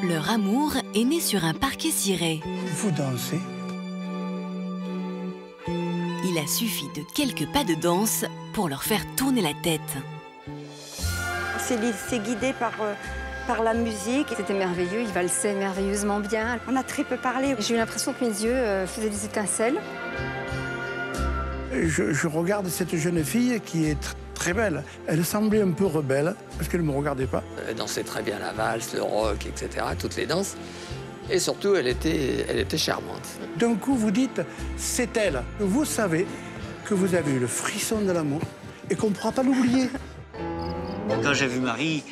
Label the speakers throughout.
Speaker 1: Leur amour est né sur un parquet ciré.
Speaker 2: Vous dansez?
Speaker 1: Il a suffi de quelques pas de danse pour leur faire tourner la tête.
Speaker 3: C'est guidé par la musique.
Speaker 4: C'était merveilleux, il valsait merveilleusement bien.
Speaker 3: On a très peu parlé.
Speaker 4: J'ai eu l'impression que mes yeux faisaient des étincelles.
Speaker 2: Je regarde cette jeune fille qui est très belle. Elle semblait un peu rebelle, parce qu'elle ne me regardait pas.
Speaker 5: Elle dansait très bien la valse, le rock, etc., toutes les danses. Et surtout, elle était charmante.
Speaker 2: D'un coup, vous dites, c'est elle. Vous savez que vous avez eu le frisson de l'amour et qu'on ne pourra pas l'oublier.
Speaker 6: Quand j'ai vu Marie,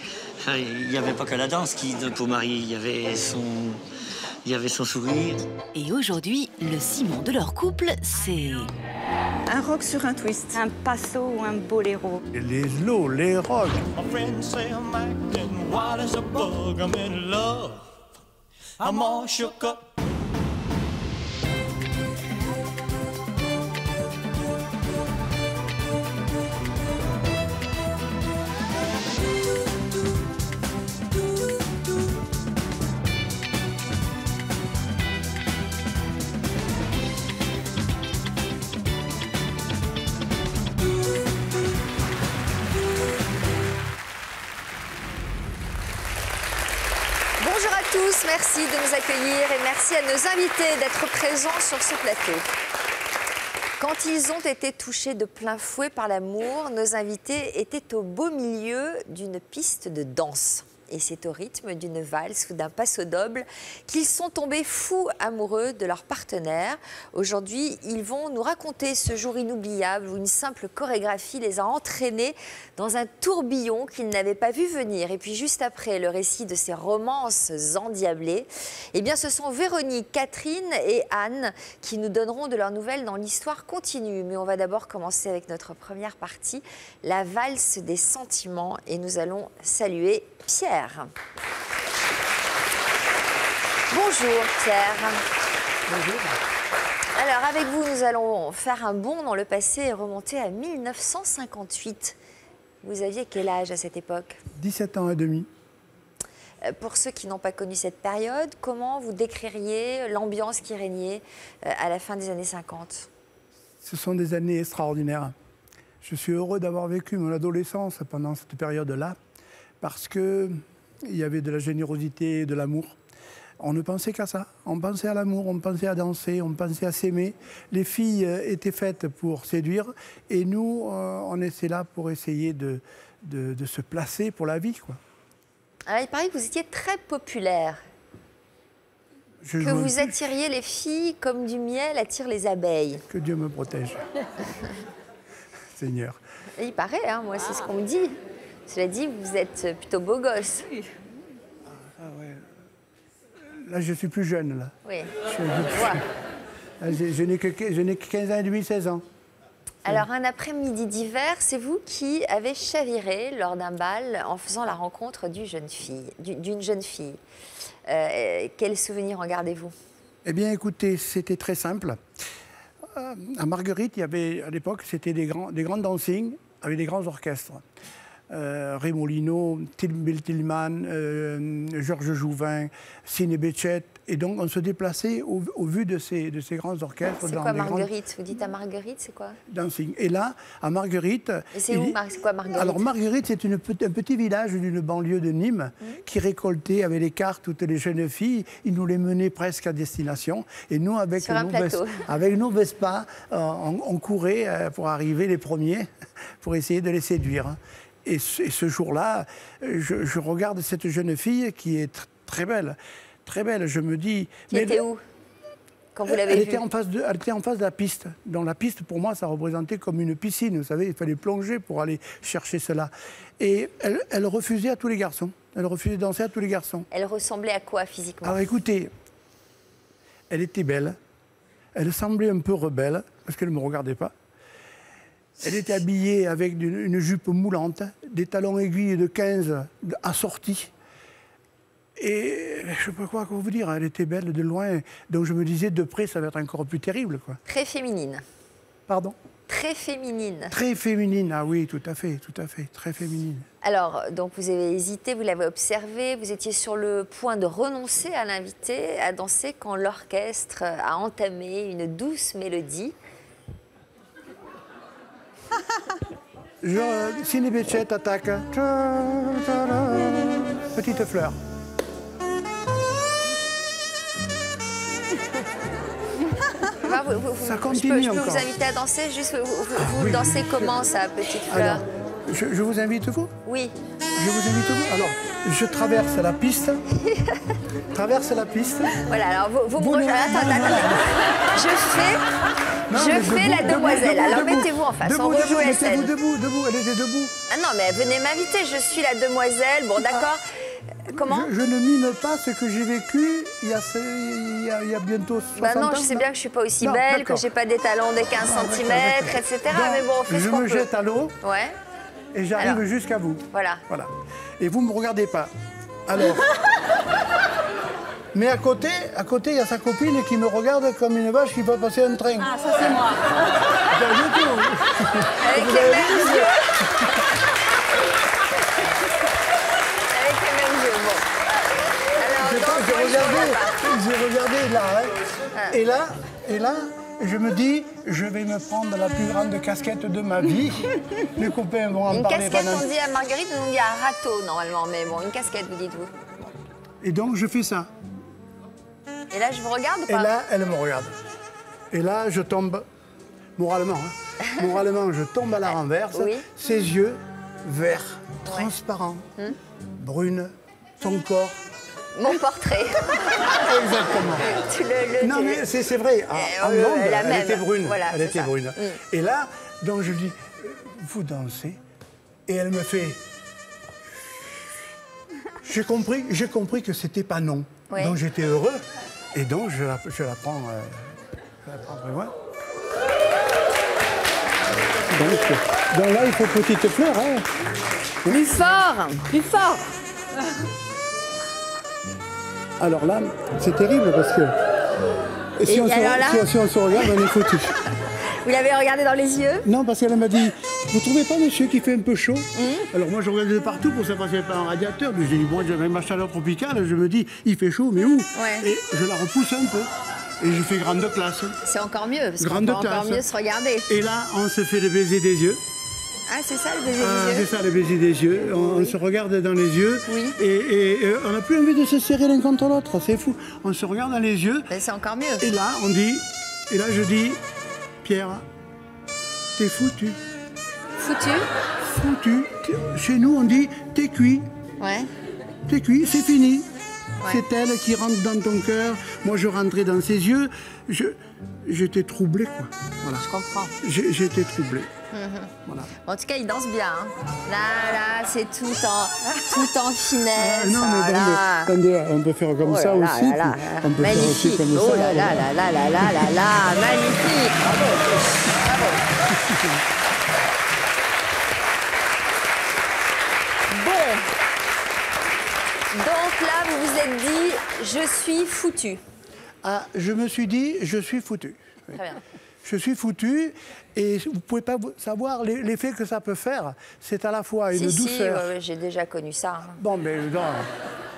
Speaker 6: il n'y avait pas que la danse pour Marie, il y avait son sourire.
Speaker 1: Et aujourd'hui, le ciment de leur couple, c'est...
Speaker 3: Un rock sur un twist, un passo ou un boléro.
Speaker 2: Les slow, les rock.
Speaker 7: I'm all shook up.
Speaker 8: Bonjour à tous, merci de nous accueillir et merci à nos invités d'être présents sur ce plateau. Quand ils ont été touchés de plein fouet par l'amour, nos invités étaient au beau milieu d'une piste de danse. Et c'est au rythme d'une valse ou d'un passo doble qu'ils sont tombés fous amoureux de leur partenaire. Aujourd'hui, ils vont nous raconter ce jour inoubliable où une simple chorégraphie les a entraînés dans un tourbillon qu'ils n'avaient pas vu venir. Et puis juste après, le récit de ces romances endiablées, eh bien, ce sont Véronique, Catherine et Anne qui nous donneront de leurs nouvelles dans l'histoire continue. Mais on va d'abord commencer avec notre première partie, la valse des sentiments. Et nous allons saluer Pierre. Bonjour Pierre.
Speaker 2: Bonjour.
Speaker 8: Alors avec vous, nous allons faire un bond dans le passé et remonter à 1958. Vous aviez quel âge à cette époque?
Speaker 2: 17 ans et demi.
Speaker 8: Pour ceux qui n'ont pas connu cette période, comment vous décririez l'ambiance qui régnait à la fin des années 50?
Speaker 2: Ce sont des années extraordinaires. Je suis heureux d'avoir vécu mon adolescence pendant cette période-là, parce qu'il y avait de la générosité et de l'amour. On ne pensait qu'à ça. On pensait à l'amour, on pensait à danser, on pensait à s'aimer. Les filles étaient faites pour séduire et nous, on était là pour essayer de se placer pour la vie, quoi.
Speaker 8: Alors, il paraît que vous étiez très populaire. Que vous attiriez les filles comme du miel attire les abeilles.
Speaker 2: Que Dieu me protège. Seigneur.
Speaker 8: Et il paraît, hein, moi, c'est ce qu'on me dit. Cela dit, vous êtes plutôt beau gosse.
Speaker 2: Ah ouais. Là, je suis plus jeune, là.
Speaker 8: Oui.
Speaker 2: Je n'ai que 15 ans et demi, 16 ans.
Speaker 8: Alors, un après-midi d'hiver, c'est vous qui avez chaviré lors d'un bal en faisant la rencontre d'une jeune fille. Quel souvenir en gardez-vous?
Speaker 2: Eh bien, écoutez, c'était très simple. À Marguerite, il y avait, à l'époque, c'était des grands dancing avec des grands orchestres. Raymond Lino, Bill Tillman, Georges Jouvin, Ciné Béchette. Et donc, on se déplaçait au vu de ces grands orchestres.
Speaker 8: C'est quoi Marguerite? Vous dites à Marguerite, c'est quoi?
Speaker 2: Dancing. Et là, à Marguerite...
Speaker 8: Et c'est où? C'est quoi Marguerite?
Speaker 2: Alors, Marguerite, c'est un petit village d'une banlieue de Nîmes qui récoltait avec les cartes toutes les jeunes filles. Ils nous les menaient presque à destination. Et nous, avec nos Vespa, on courait pour arriver les premiers, pour essayer de les séduire. Et ce jour-là, je regarde cette jeune fille qui est très belle. Très belle, je me dis...
Speaker 8: Qui était où quand vous l'avez vue?
Speaker 2: Elle était en face de la piste. Donc la piste, pour moi, ça représentait comme une piscine. Vous savez, il fallait plonger pour aller chercher cela. Et elle refusait à tous les garçons. Elle refusait de danser à tous les garçons.
Speaker 8: Elle ressemblait à quoi physiquement?
Speaker 2: Alors écoutez, elle était belle. Elle semblait un peu rebelle, parce qu'elle ne me regardait pas. Elle était habillée avec une jupe moulante, des talons aiguilles de 15 assortis. Et je ne sais pas quoi vous dire, elle était belle de loin. Donc je me disais, de près, ça va être encore plus terrible, quoi.
Speaker 8: Très féminine.
Speaker 2: Pardon?
Speaker 8: très féminine.
Speaker 2: Très féminine, ah oui, tout à fait, très féminine.
Speaker 8: Alors, donc vous avez hésité, vous l'avez observé, vous étiez sur le point de renoncer à l'inviter à danser quand l'orchestre a entamé une douce mélodie.
Speaker 2: Genre, Ciné Béchette attaque. Petite fleur. Ça continue
Speaker 8: je peux
Speaker 2: encore.
Speaker 8: vous inviter à danser, juste vous dansez comment ça, petite fleur?
Speaker 2: Alors, je vous invite vous?
Speaker 8: Oui.
Speaker 2: Je vous invite vous? Alors, je traverse la piste.
Speaker 8: Voilà, alors vous me rejoignez. Attendez. Je fais la demoiselle. Alors mettez-vous en face, on rejoue la scène.
Speaker 2: Debout, elle était debout.
Speaker 8: Ah non, mais venez m'inviter, je suis la demoiselle. Bon, d'accord. Comment?
Speaker 2: Je ne mime pas ce que j'ai vécu il y a bientôt 60 ans.
Speaker 8: Bah non, je sais bien que je suis pas aussi belle, que j'ai pas des talons de 15 cm, etc.
Speaker 2: Donc,
Speaker 8: mais bon, on fait ce qu'on peut.
Speaker 2: Je me jette à l'eau
Speaker 8: Ouais.
Speaker 2: et j'arrive jusqu'à vous.
Speaker 8: Voilà.
Speaker 2: Et vous ne me regardez pas. Alors. Mais à côté, il y a sa copine qui me regarde comme une vache qui va passer un train.
Speaker 3: Ah, ça c'est moi.
Speaker 2: Pas du tout.
Speaker 8: Avec les mêmes yeux. Avec les mêmes yeux, bon. Alors,
Speaker 2: J'ai regardé là. Hein. Et là, je me dis, je vais me prendre la plus grande casquette de ma vie. Les copains vont en
Speaker 8: une
Speaker 2: parler
Speaker 8: casquette,
Speaker 2: pendant...
Speaker 8: on dit à Marguerite, on dit à râteau normalement, mais bon, une casquette, vous dites-vous.
Speaker 2: Et donc, je fais ça.
Speaker 8: Et là, je vous regarde ou pas?
Speaker 2: Et là, elle me regarde. Et là, je tombe, moralement, moralement, je tombe à la renverse.
Speaker 8: Oui.
Speaker 2: Ses yeux, verts, transparents, brunes, son corps.
Speaker 8: Mon portrait.
Speaker 2: Exactement. Non, mais c'est vrai. En blonde, elle était brune.
Speaker 8: Voilà,
Speaker 2: elle était brune. Et là, donc je dis, vous dansez. Et elle me fait... J'ai compris que c'était pas non.
Speaker 8: Oui.
Speaker 2: Donc j'étais heureux. Et donc je la prends très loin. Donc là, il faut petite fleur. Hein.
Speaker 8: Plus fort.
Speaker 2: Alors là, c'est terrible parce que si on se regarde, on est foutu.
Speaker 8: Vous l'avez regardé dans les yeux?
Speaker 2: Non, parce qu'elle m'a dit, vous trouvez pas, monsieur, qu'il fait un peu chaud? Alors moi, je regarde de partout pour savoir s'il n'y a pas un radiateur. Mais j'ai dit, moi, j'avais ma chaleur tropicale, je me dis, il fait chaud, mais où? Et je la repousse un peu. Et je fais grande classe.
Speaker 8: C'est encore mieux, parce qu'on peut encore mieux se regarder.
Speaker 2: Et là, on se fait le baiser des yeux.
Speaker 8: Ah, c'est ça le baiser des yeux?
Speaker 2: C'est ça, le baiser des yeux. On se regarde dans les yeux.
Speaker 8: Oui.
Speaker 2: Et on n'a plus envie de se serrer l'un contre l'autre, c'est fou. On se regarde dans les yeux.
Speaker 8: C'est encore mieux.
Speaker 2: Et là, on dit, et là, je dis, Pierre, t'es foutu.
Speaker 8: Foutu?
Speaker 2: Foutu. Chez nous, on dit, t'es cuit.
Speaker 8: Ouais.
Speaker 2: T'es cuit, c'est fini. Ouais. C'est elle qui rentre dans ton cœur. Moi, je rentrais dans ses yeux. J'étais troublé, quoi. Voilà.
Speaker 8: Je comprends.
Speaker 2: J'étais troublé. Voilà.
Speaker 8: En tout cas, il danse bien. Hein. Là, c'est tout en finesse.
Speaker 2: Non, mais attendez, on peut faire comme ça aussi. On peut
Speaker 8: magnifique.
Speaker 2: faire aussi comme ça.
Speaker 8: Oh là là là là là là là là, magnifique. Bravo. Bon. Donc là, vous vous êtes dit, je suis foutu.
Speaker 2: Ah, je me suis dit, je suis foutu.
Speaker 8: Très bien.
Speaker 2: Je suis foutu et vous ne pouvez pas savoir l'effet que ça peut faire. C'est à la fois une douceur.
Speaker 8: Si, j'ai déjà connu ça.
Speaker 2: Bon, mais non,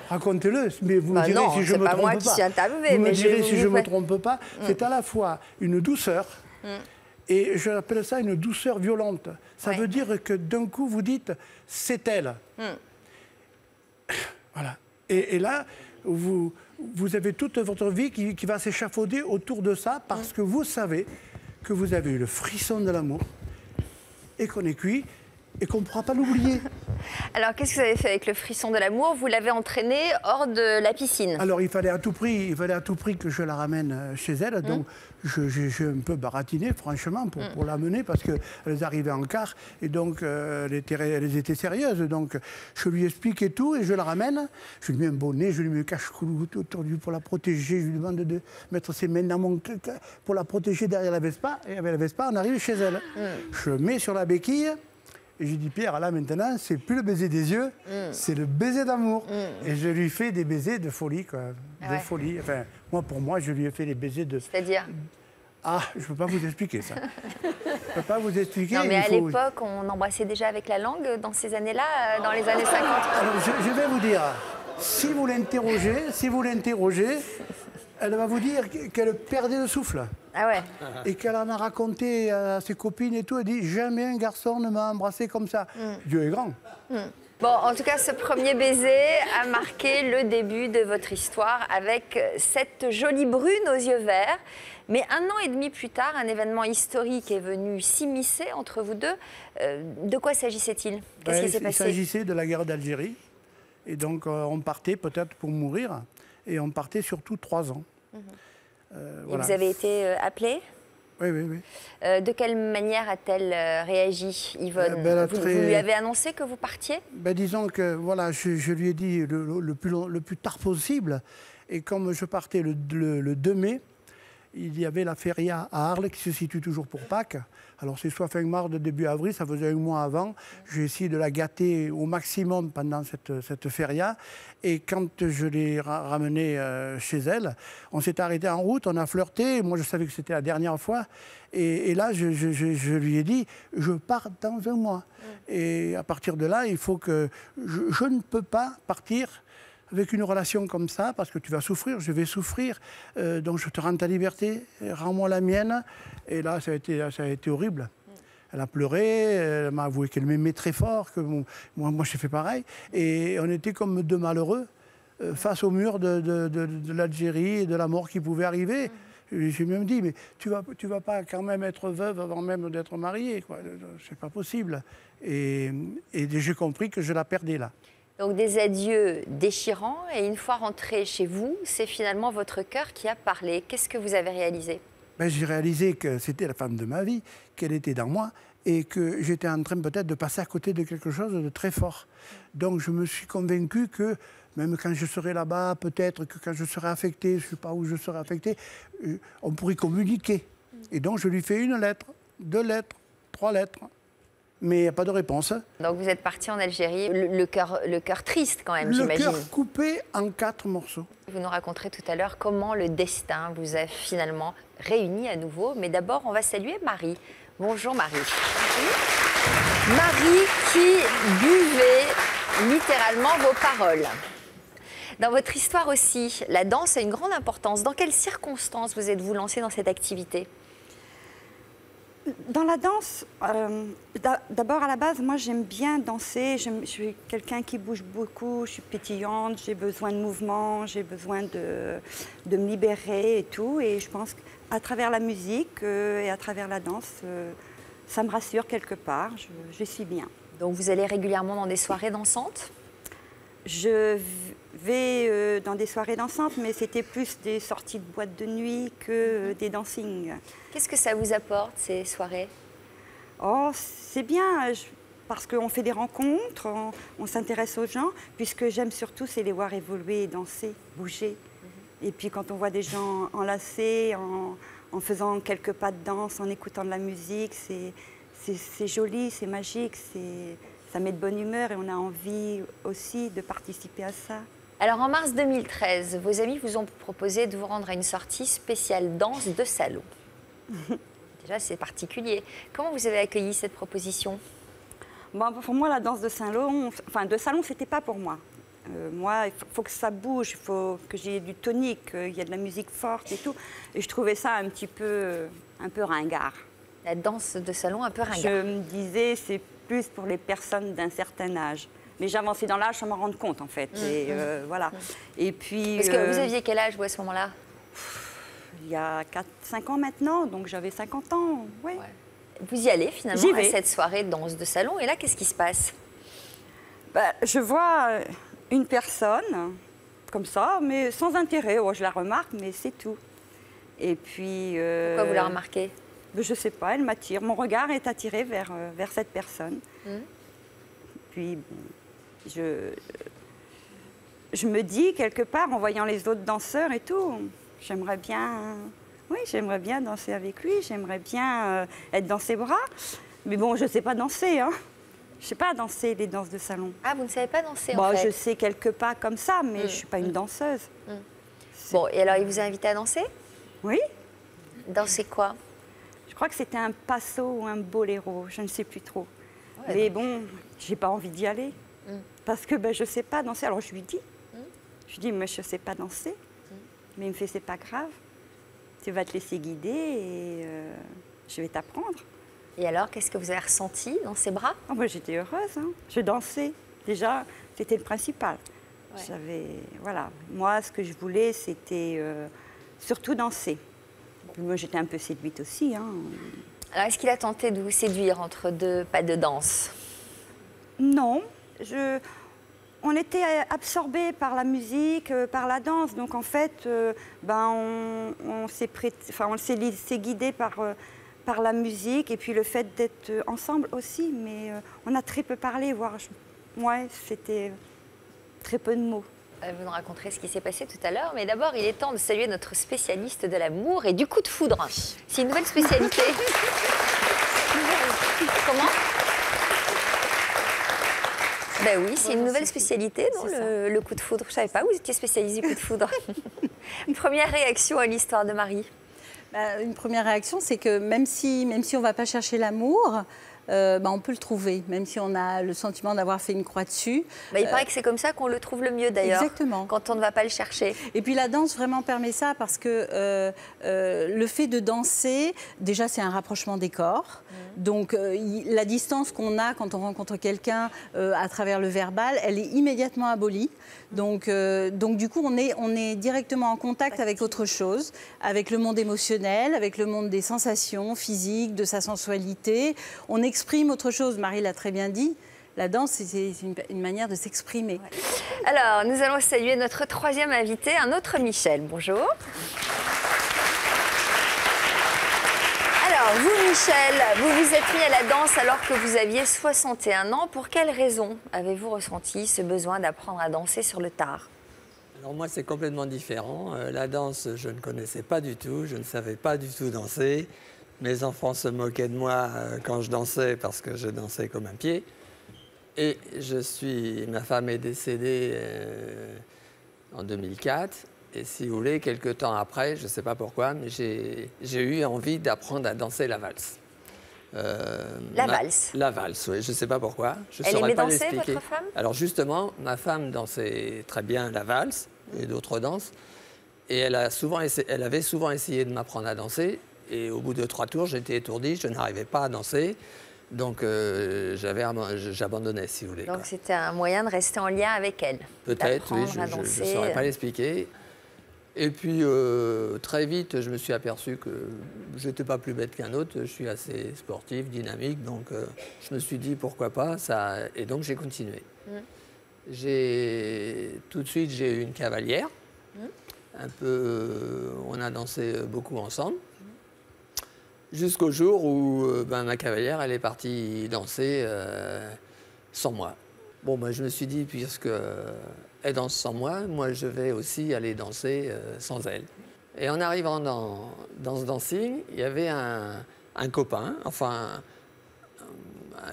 Speaker 2: racontez-le, mais vous me direz
Speaker 8: non,
Speaker 2: si je me trompe pas.
Speaker 8: c'est pas moi qui suis interviewée.
Speaker 2: Vous me direz si je ne me trompe pas. C'est à la fois une douceur et je appelle ça une douceur violente. Ça veut dire que d'un coup, vous dites, c'est elle. Voilà. Et là, vous avez toute votre vie qui va s'échafauder autour de ça parce que vous savez que vous avez eu le frisson de l'amour et qu'on est cuit et qu'on ne pourra pas l'oublier.
Speaker 8: Alors, qu'est-ce que vous avez fait avec le frisson de l'amour? Vous l'avez entraîné hors de la piscine.
Speaker 2: Alors, il fallait à tout prix que je la ramène chez elle. Donc, j'ai un peu baratiné, franchement, pour l'amener parce qu'elles arrivaient en quart et donc elles étaient sérieuses. Donc, je lui explique et tout et je la ramène. Je lui mets un bonnet, je lui mets un cache-cou autour du pour la protéger. Je lui demande de mettre ses mains dans mon pour la protéger derrière la Vespa. Et avec la Vespa, on arrive chez elle. Je le mets sur la béquille. Et je dis, Pierre, là maintenant, c'est plus le baiser des yeux, c'est le baiser d'amour. Et je lui fais des baisers de folie, quoi. De folie. Enfin, pour moi, je lui ai fait des baisers de...
Speaker 8: C'est-à-dire
Speaker 2: Ah, je ne peux pas vous expliquer ça. Je ne peux pas vous expliquer.
Speaker 8: Non, mais à l'époque, on embrassait déjà avec la langue dans ces années-là, dans les années 50.
Speaker 2: Alors, je vais vous dire, si vous l'interrogez, elle va vous dire qu'elle perdait le souffle.
Speaker 8: Ah ouais.
Speaker 2: Et qu'elle en a raconté à ses copines et tout. Elle dit, jamais un garçon ne m'a embrassé comme ça. Dieu est grand.
Speaker 8: Bon, en tout cas, ce premier baiser a marqué le début de votre histoire avec cette jolie brune aux yeux verts. Mais 1 an et demi plus tard, un événement historique est venu s'immiscer entre vous deux. De quoi s'agissait-il? Qu'est-ce qui s'est passé?
Speaker 2: Il s'agissait de la guerre d'Algérie. Et donc, on partait peut-être pour mourir. Et on partait surtout 3 ans.
Speaker 8: Voilà. Vous avez été appelé?
Speaker 2: Oui, oui, oui.
Speaker 8: De quelle manière a-t-elle réagi, Yvonne? Vous lui avez annoncé que vous partiez?
Speaker 2: Disons que voilà, je lui ai dit le plus tard possible. Et comme je partais le 2 mai, il y avait la feria à Arles qui se situe toujours pour Pâques. Alors c'est soit fin mars, début avril, ça faisait 1 mois avant. J'ai essayé de la gâter au maximum pendant cette feria. Et quand je l'ai ramenée chez elle, on s'est arrêté en route, on a flirté. Moi je savais que c'était la dernière fois. Et là je lui ai dit, je pars dans 1 mois. Et à partir de là, il faut que... Je ne peux pas partir avec une relation comme ça, parce que tu vas souffrir, je vais souffrir, donc je te rends ta liberté, rends-moi la mienne. Et là, ça a été horrible. Elle a pleuré, elle m'a avoué qu'elle m'aimait très fort, que moi j'ai fait pareil. Et on était comme 2 malheureux face au mur de l'Algérie et de la mort qui pouvait arriver. J'ai même dit, mais tu vas pas quand même être veuve avant même d'être mariée, quoi. C'est pas possible. Et j'ai compris que je la perdais là.
Speaker 8: Donc des adieux déchirants, et une fois rentré chez vous, c'est finalement votre cœur qui a parlé. Qu'est-ce que vous avez réalisé?
Speaker 2: J'ai réalisé que c'était la femme de ma vie, qu'elle était dans moi, et que j'étais en train peut-être de passer à côté de quelque chose de très fort. Donc je me suis convaincu que même quand je serai là-bas, peut-être que quand je serai affecté, je ne sais pas où je serai affecté, on pourrait communiquer. Et donc je lui fais 1 lettre, 2 lettres, 3 lettres. Mais il n'y a pas de réponse. Donc
Speaker 8: vous êtes parti en Algérie, le cœur triste quand même, j'imagine.
Speaker 2: Le cœur coupé en 4 morceaux. Vous
Speaker 8: nous raconterez tout à l'heure comment le destin vous a finalement réunis à nouveau. Mais d'abord, on va saluer Marie. Bonjour Marie. Bonjour. Marie qui buvait littéralement vos paroles. Dans votre histoire aussi, la danse a une grande importance. Dans quelles circonstances vous êtes-vous lancée dans cette activité ?
Speaker 3: Dans la danse, d'abord à la base, moi j'aime bien danser. Je suis quelqu'un qui bouge beaucoup, je suis pétillante, j'ai besoin de mouvement, j'ai besoin de me libérer et tout. Et je pense qu'à travers la musique et à travers la danse, ça me rassure quelque part, je suis bien.
Speaker 8: Donc vous allez régulièrement dans des soirées dansantes ?
Speaker 3: Je vais dans des soirées dansantes, mais c'était plus des sorties de boîte de nuit que des dancings.
Speaker 8: Qu'est-ce que ça vous apporte, ces soirées ?
Speaker 3: Oh, c'est bien, parce qu'on fait des rencontres, on s'intéresse aux gens, puisque j'aime surtout, c'est les voir évoluer, danser, bouger. Et puis quand on voit des gens enlacés, en faisant quelques pas de danse, en écoutant de la musique, c'est joli, c'est magique, ça met de bonne humeur et on a envie aussi de participer à ça.
Speaker 8: Alors en mars 2013, vos amis vous ont proposé de vous rendre à une sortie spéciale danse de salon. Déjà, c'est particulier. Comment vous avez accueilli cette proposition ?
Speaker 3: Bon, pour moi, la danse de salon, c'était pas pour moi. Moi, il faut que ça bouge, il faut que j'ai du tonique, il y a de la musique forte et tout. Et je trouvais ça un peu ringard.
Speaker 8: La danse de salon un peu ringard.
Speaker 3: Je me disais, c'est plus pour les personnes d'un certain âge. Mais j'avançais dans l'âge sans m'en rendre compte, en fait. Et voilà. Et puis...
Speaker 8: Parce que vous aviez quel âge, vous, à ce moment-là ?
Speaker 3: Il y a 4-5 ans maintenant, donc j'avais 50 ans, ouais.
Speaker 8: Vous y allez, finalement, à cette soirée de danse de salon. Et là, qu'est-ce qui se passe ?
Speaker 3: Je vois une personne, comme ça, mais sans intérêt. Oh, je la remarque, mais c'est tout. Et puis...
Speaker 8: Pourquoi vous la remarquez ?
Speaker 3: Je ne sais pas, elle m'attire. Mon regard est attiré vers cette personne. Puis, je me dis, quelque part, en voyant les autres danseurs et tout, j'aimerais bien danser avec lui, j'aimerais bien être dans ses bras. Mais bon, je ne sais pas danser, hein. Je ne sais pas danser les danses de salon.
Speaker 8: Ah, vous ne savez pas danser, en fait ?
Speaker 3: Je sais quelques pas comme ça, mais je ne suis pas une danseuse.
Speaker 8: Bon, et alors, il vous a invité à danser ?
Speaker 3: Oui.
Speaker 8: Danser quoi?
Speaker 3: Je crois que c'était un passo ou un boléro, je ne sais plus trop.
Speaker 8: Ouais,
Speaker 3: mais bon, j'ai pas envie d'y aller. Parce que je ne sais pas danser. Alors je lui dis, mais je ne sais pas danser. Mais il me fait, c'est pas grave. Tu vas te laisser guider et je vais t'apprendre.
Speaker 8: Et alors, qu'est-ce que vous avez ressenti dans ses bras?
Speaker 3: Moi, j'étais heureuse. Hein. Je dansais. Déjà, c'était le principal.
Speaker 8: Ouais.
Speaker 3: Voilà. Moi, ce que je voulais, c'était surtout danser. Puis moi, j'étais un peu séduite aussi. Hein.
Speaker 8: Alors, est-ce qu'il a tenté de vous séduire entre deux pas de danse?
Speaker 3: Non. On était absorbés par la musique, par la danse. Donc, en fait, on s'est laissé guider par la musique et puis le fait d'être ensemble aussi. Mais on a très peu parlé, voire... Ouais, c'était très peu de mots.
Speaker 8: Vous nous raconterez ce qui s'est passé tout à l'heure, mais d'abord, il est temps de saluer notre spécialiste de l'amour et du coup de foudre. C'est une nouvelle spécialité. Comment? Ben oui, c'est une nouvelle spécialité, non, le coup de foudre. Je ne savais pas, vous étiez spécialiste du coup de foudre. Une première réaction à l'histoire de Marie?
Speaker 9: Une première réaction, c'est que même si on ne va pas chercher l'amour, on peut le trouver, même si on a le sentiment d'avoir fait une croix dessus.
Speaker 8: Il paraît que c'est comme ça qu'on le trouve le mieux d'ailleurs.
Speaker 9: Exactement.
Speaker 8: Quand on ne va pas le chercher.
Speaker 9: Et puis la danse vraiment permet ça parce que le fait de danser, déjà c'est un rapprochement des corps. Donc la distance qu'on a quand on rencontre quelqu'un à travers le verbal, elle est immédiatement abolie. Donc du coup on est directement en contact avec autre chose, avec le monde émotionnel, avec le monde des sensations physiques, de sa sensualité. On exprime autre chose, Marie l'a très bien dit. La danse, c'est une manière de s'exprimer.
Speaker 8: Ouais. Alors, nous allons saluer notre troisième invité, un autre Michel. Bonjour. Alors, vous, Michel, vous vous êtes mis à la danse alors que vous aviez 61 ans. Pour quelles raisons avez-vous ressenti ce besoin d'apprendre à danser sur le tard?
Speaker 5: Alors moi, c'est complètement différent. La danse, je ne connaissais pas du tout. Je ne savais pas du tout danser. Mes enfants se moquaient de moi quand je dansais parce que je dansais comme un pied. Et ma femme est décédée en 2004. Et si vous voulez, quelques temps après, je ne sais pas pourquoi, mais j'ai eu envie d'apprendre à danser la valse.
Speaker 8: La valse? La
Speaker 5: valse, oui. Je ne sais pas pourquoi.
Speaker 8: Elle aimait danser, votre femme?
Speaker 5: Alors justement, ma femme dansait très bien la valse et d'autres danses. Et elle avait souvent essayé de m'apprendre à danser. Et au bout de 3 tours, j'étais étourdi, je n'arrivais pas à danser. Donc j'abandonnais, si vous voulez.
Speaker 8: Donc c'était un moyen de rester en lien avec elle?
Speaker 5: Peut-être, oui, je ne saurais pas l'expliquer. Et puis très vite, je me suis aperçu que je n'étais pas plus bête qu'un autre. Je suis assez sportif, dynamique, donc je me suis dit pourquoi pas. Et donc j'ai continué. Tout de suite, j'ai eu une cavalière. On a dansé beaucoup ensemble. Jusqu'au jour où ma cavalière, elle est partie danser sans moi. Bon, je me suis dit, puisqu'elle danse sans moi, moi je vais aussi aller danser sans elle. Et en arrivant dans ce dancing, il y avait un copain, enfin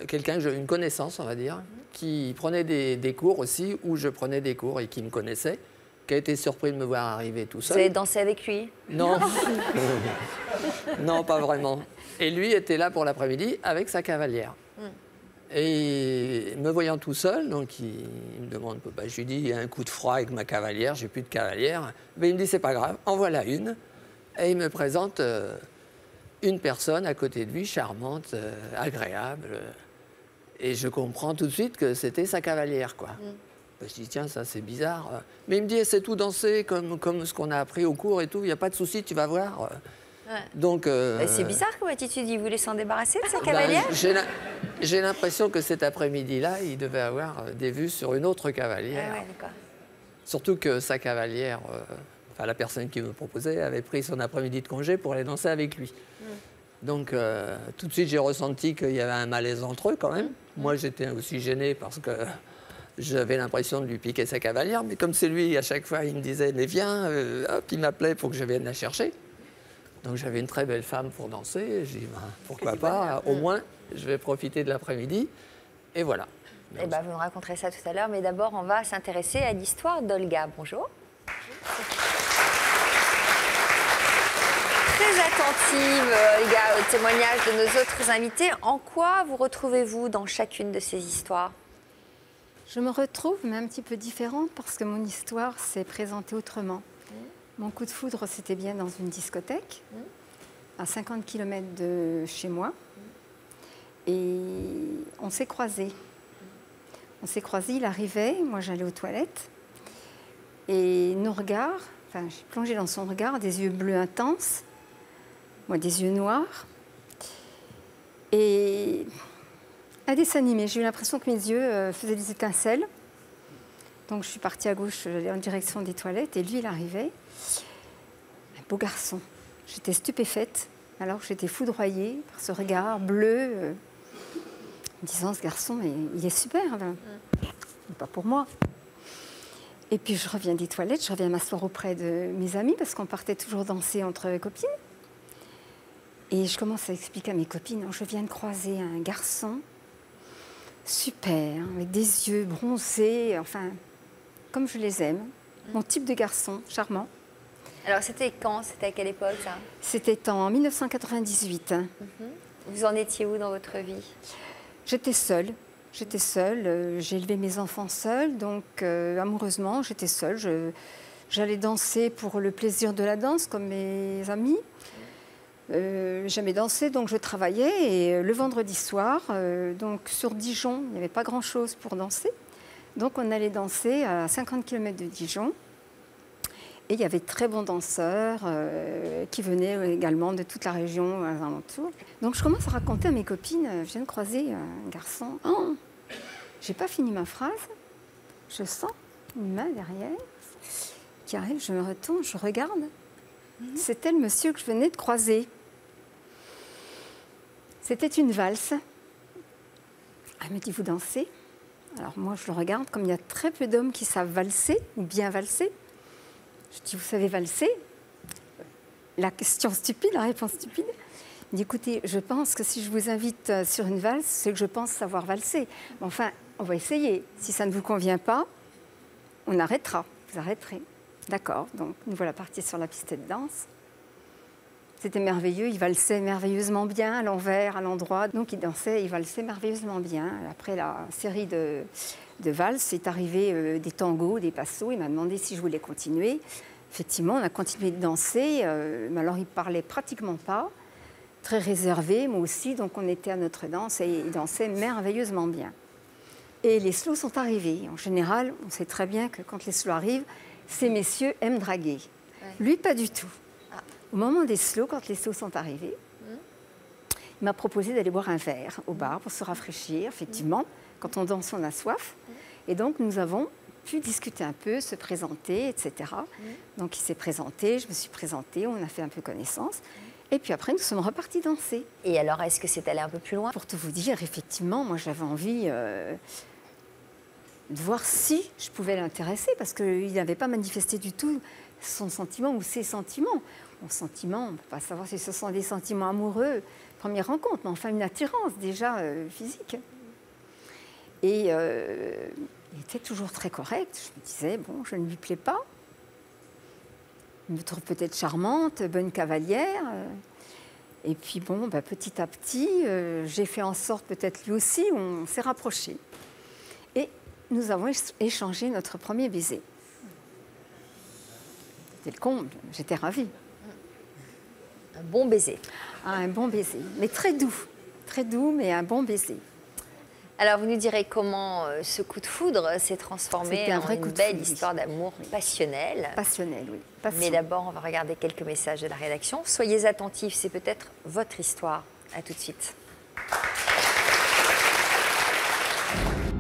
Speaker 5: quelqu'un, une connaissance on va dire, qui prenait des cours aussi, où je prenais des cours et qui me connaissait, qui a été surpris de me voir arriver tout seul.
Speaker 8: Vous avez dansé avec lui?
Speaker 5: Non. Non, pas vraiment. Et lui était là pour l'après-midi avec sa cavalière. Et me voyant tout seul, donc il me demande, je lui dis, il y a un coup de froid avec ma cavalière, j'ai plus de cavalière. Mais il me dit, c'est pas grave, en voilà une. Et il me présente une personne à côté de lui, charmante, agréable. Et je comprends tout de suite que c'était sa cavalière, quoi. Je dis, tiens, ça c'est bizarre. Mais il me dit, c'est tout danser comme ce qu'on a appris au cours et tout, il n'y a pas de souci, tu vas voir.
Speaker 8: Ouais.
Speaker 5: Donc,
Speaker 8: c'est bizarre comme attitude, il voulait s'en débarrasser de sa cavalière?
Speaker 5: J'ai l'impression que cet après-midi-là, il devait avoir des vues sur une autre cavalière.
Speaker 8: Ah ouais, d'accord.
Speaker 5: Surtout que sa cavalière, la personne qui me proposait, avait pris son après-midi de congé pour aller danser avec lui. Donc, tout de suite, j'ai ressenti qu'il y avait un malaise entre eux quand même. Moi, j'étais aussi gêné parce que j'avais l'impression de lui piquer sa cavalière. Mais comme c'est lui, à chaque fois, il me disait, mais viens, hop, il m'appelait pour que je vienne la chercher. Donc j'avais une très belle femme pour danser. J'ai dit, pourquoi pas, au moins, je vais profiter de l'après-midi. Et voilà.
Speaker 8: Vous nous raconterez ça tout à l'heure, mais d'abord, on va s'intéresser à l'histoire d'Olga. Bonjour. Très très attentive, les gars, au témoignage de nos autres invités. En quoi vous retrouvez-vous dans chacune de ces histoires?
Speaker 4: Je me retrouve, mais un petit peu différente, parce que mon histoire s'est présentée autrement. Mon coup de foudre, c'était bien dans une discothèque, à 50 km de chez moi. Et on s'est croisés. On s'est croisés, il arrivait, moi j'allais aux toilettes. Et nos regards, enfin j'ai plongé dans son regard, des yeux bleus intenses, moi des yeux noirs. Et un dessin animé, j'ai eu l'impression que mes yeux faisaient des étincelles. Donc je suis partie à gauche, j'allais en direction des toilettes, et lui il arrivait. Un beau garçon. J'étais stupéfaite, alors que j'étais foudroyée par ce regard bleu, en disant, ce garçon, mais il est super, ben. Pas pour moi. Et puis je reviens des toilettes, je reviens m'asseoir auprès de mes amis, parce qu'on partait toujours danser entre copines. Et je commence à expliquer à mes copines, je viens de croiser un garçon super, avec des yeux bronzés, enfin, comme je les aime. Mon type de garçon, charmant.
Speaker 8: Alors c'était quand? C'était à quelle époque ça?
Speaker 4: C'était en 1998.
Speaker 8: Vous en étiez où dans votre vie?
Speaker 4: J'étais seule. J'étais seule. J'ai élevé mes enfants seule, donc amoureusement, j'étais seule. J'allais danser pour le plaisir de la danse, comme mes amis. J'aimais danser, donc je travaillais. Et le vendredi soir, donc sur Dijon, il n'y avait pas grand-chose pour danser. Donc on allait danser à 50 km de Dijon. Et il y avait de très bons danseurs qui venaient également de toute la région aux alentours. Donc je commence à raconter à mes copines, je viens de croiser un garçon. Oh, j'ai pas fini ma phrase. Je sens une main derrière qui arrive, je me retourne, je regarde. C'était le monsieur que je venais de croiser. C'était une valse. Elle me dit, vous dansez? Alors moi je le regarde, comme il y a très peu d'hommes qui savent valser ou bien valser. Je dis, vous savez valser? La question stupide, la réponse stupide. Il dit, écoutez, je pense que si je vous invite sur une valse, c'est que je pense savoir valser. Mais enfin, on va essayer. Si ça ne vous convient pas, on arrêtera. Vous arrêterez. D'accord. Donc, nous voilà partis sur la piste de danse. C'était merveilleux. Il valsait merveilleusement bien, à l'envers, à l'endroit. Donc, il dansait, il valsait merveilleusement bien. Après la série de valse, est arrivé des tangos, des passos. Il m'a demandé si je voulais continuer. Effectivement, on a continué de danser. Mais alors, il ne parlait pratiquement pas. Très réservé, moi aussi. Donc, on était à notre danse et il dansait merveilleusement bien. Et les slows sont arrivés. En général, on sait très bien que quand les slows arrivent, ces messieurs aiment draguer. Ouais. Lui, pas du tout. Au moment des slows, quand les slows sont arrivés, il m'a proposé d'aller boire un verre au bar pour se rafraîchir. Effectivement, quand on danse, on a soif. Et donc, nous avons pu discuter un peu, se présenter, etc. Donc, il s'est présenté, je me suis présentée, on a fait un peu connaissance. Et puis après, nous sommes repartis danser.
Speaker 8: Et alors, est-ce que c'est allé un peu plus loin?
Speaker 4: Pour tout vous dire, effectivement, moi, j'avais envie de voir si je pouvais l'intéresser, parce qu'il n'avait pas manifesté du tout son sentiment ou ses sentiments. Mon sentiment, on ne peut pas savoir si ce sont des sentiments amoureux, première rencontre, mais enfin une attirance déjà physique. Et il était toujours très correct. Je me disais, bon, je ne lui plais pas. Il me trouve peut-être charmante, bonne cavalière. Et puis bon, petit à petit, j'ai fait en sorte, peut-être lui aussi, on s'est rapprochés. Et nous avons échangé notre premier baiser. C'était le comble, j'étais ravie.
Speaker 8: Un bon baiser.
Speaker 4: Ah, un bon baiser, mais très doux, mais un bon baiser.
Speaker 8: Alors, vous nous direz comment ce coup de foudre s'est transformé en une belle histoire d'amour passionnelle.
Speaker 4: Passionnelle, oui.
Speaker 8: Mais d'abord, on va regarder quelques messages de la rédaction. Soyez attentifs, c'est peut-être votre histoire. À tout de suite.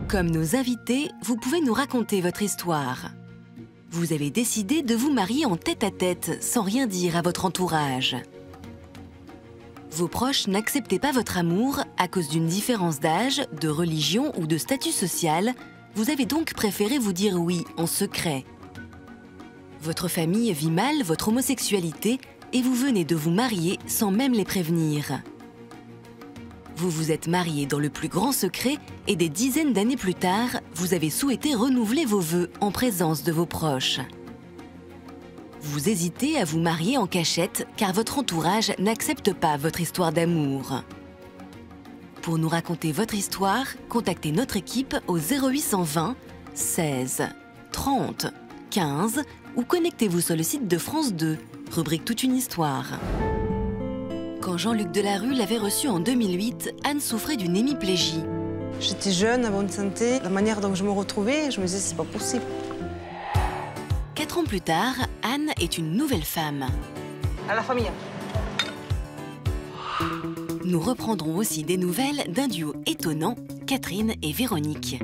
Speaker 1: Comme nos invités, vous pouvez nous raconter votre histoire. Vous avez décidé de vous marier en tête-à-tête, sans rien dire à votre entourage. Vos proches n'acceptaient pas votre amour à cause d'une différence d'âge, de religion ou de statut social. Vous avez donc préféré vous dire oui en secret. Votre famille vit mal votre homosexualité et vous venez de vous marier sans même les prévenir. Vous vous êtes mariés dans le plus grand secret et des dizaines d'années plus tard, vous avez souhaité renouveler vos vœux en présence de vos proches. Vous hésitez à vous marier en cachette car votre entourage n'accepte pas votre histoire d'amour. Pour nous raconter votre histoire, contactez notre équipe au 0820 16 30 15 ou connectez-vous sur le site de France 2, rubrique Toute une histoire. Quand Jean-Luc Delarue l'avait reçu en 2008, Anne souffrait d'une hémiplégie.
Speaker 10: J'étais jeune, à bonne santé. La manière dont je me retrouvais, je me disais, c'est pas possible.
Speaker 1: 4 ans plus tard, Anne est une nouvelle femme.
Speaker 10: À la famille.
Speaker 1: Nous reprendrons aussi des nouvelles d'un duo étonnant, Catherine et Véronique.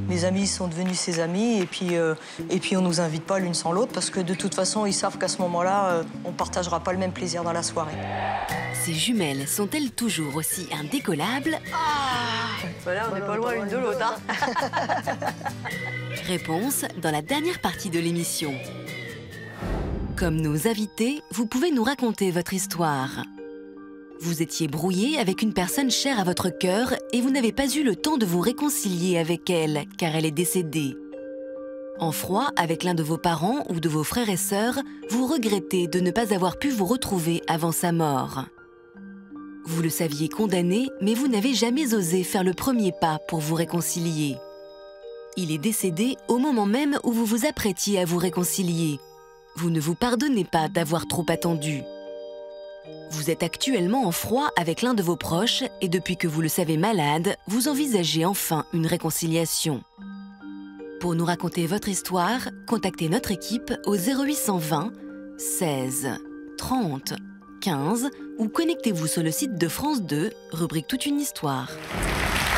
Speaker 11: Mes amis sont devenus ses amis et puis on nous invite pas l'une sans l'autre parce que de toute façon, ils savent qu'à ce moment-là, on partagera pas le même plaisir dans la soirée.
Speaker 1: Ces jumelles sont-elles toujours aussi indécollables?
Speaker 11: Voilà, on n'est pas loin l'une de l'autre. Hein.
Speaker 1: Réponse dans la dernière partie de l'émission. Comme nos invités, vous pouvez nous raconter votre histoire. Vous étiez brouillé avec une personne chère à votre cœur et vous n'avez pas eu le temps de vous réconcilier avec elle, car elle est décédée. En froid avec l'un de vos parents ou de vos frères et sœurs, vous regrettez de ne pas avoir pu vous retrouver avant sa mort. Vous le saviez condamné, mais vous n'avez jamais osé faire le premier pas pour vous réconcilier. Il est décédé au moment même où vous vous apprêtiez à vous réconcilier. Vous ne vous pardonnez pas d'avoir trop attendu. Vous êtes actuellement en froid avec l'un de vos proches et depuis que vous le savez malade, vous envisagez enfin une réconciliation. Pour nous raconter votre histoire, contactez notre équipe au 0820 16 30 15 ou connectez-vous sur le site de France 2, rubrique Toute une histoire.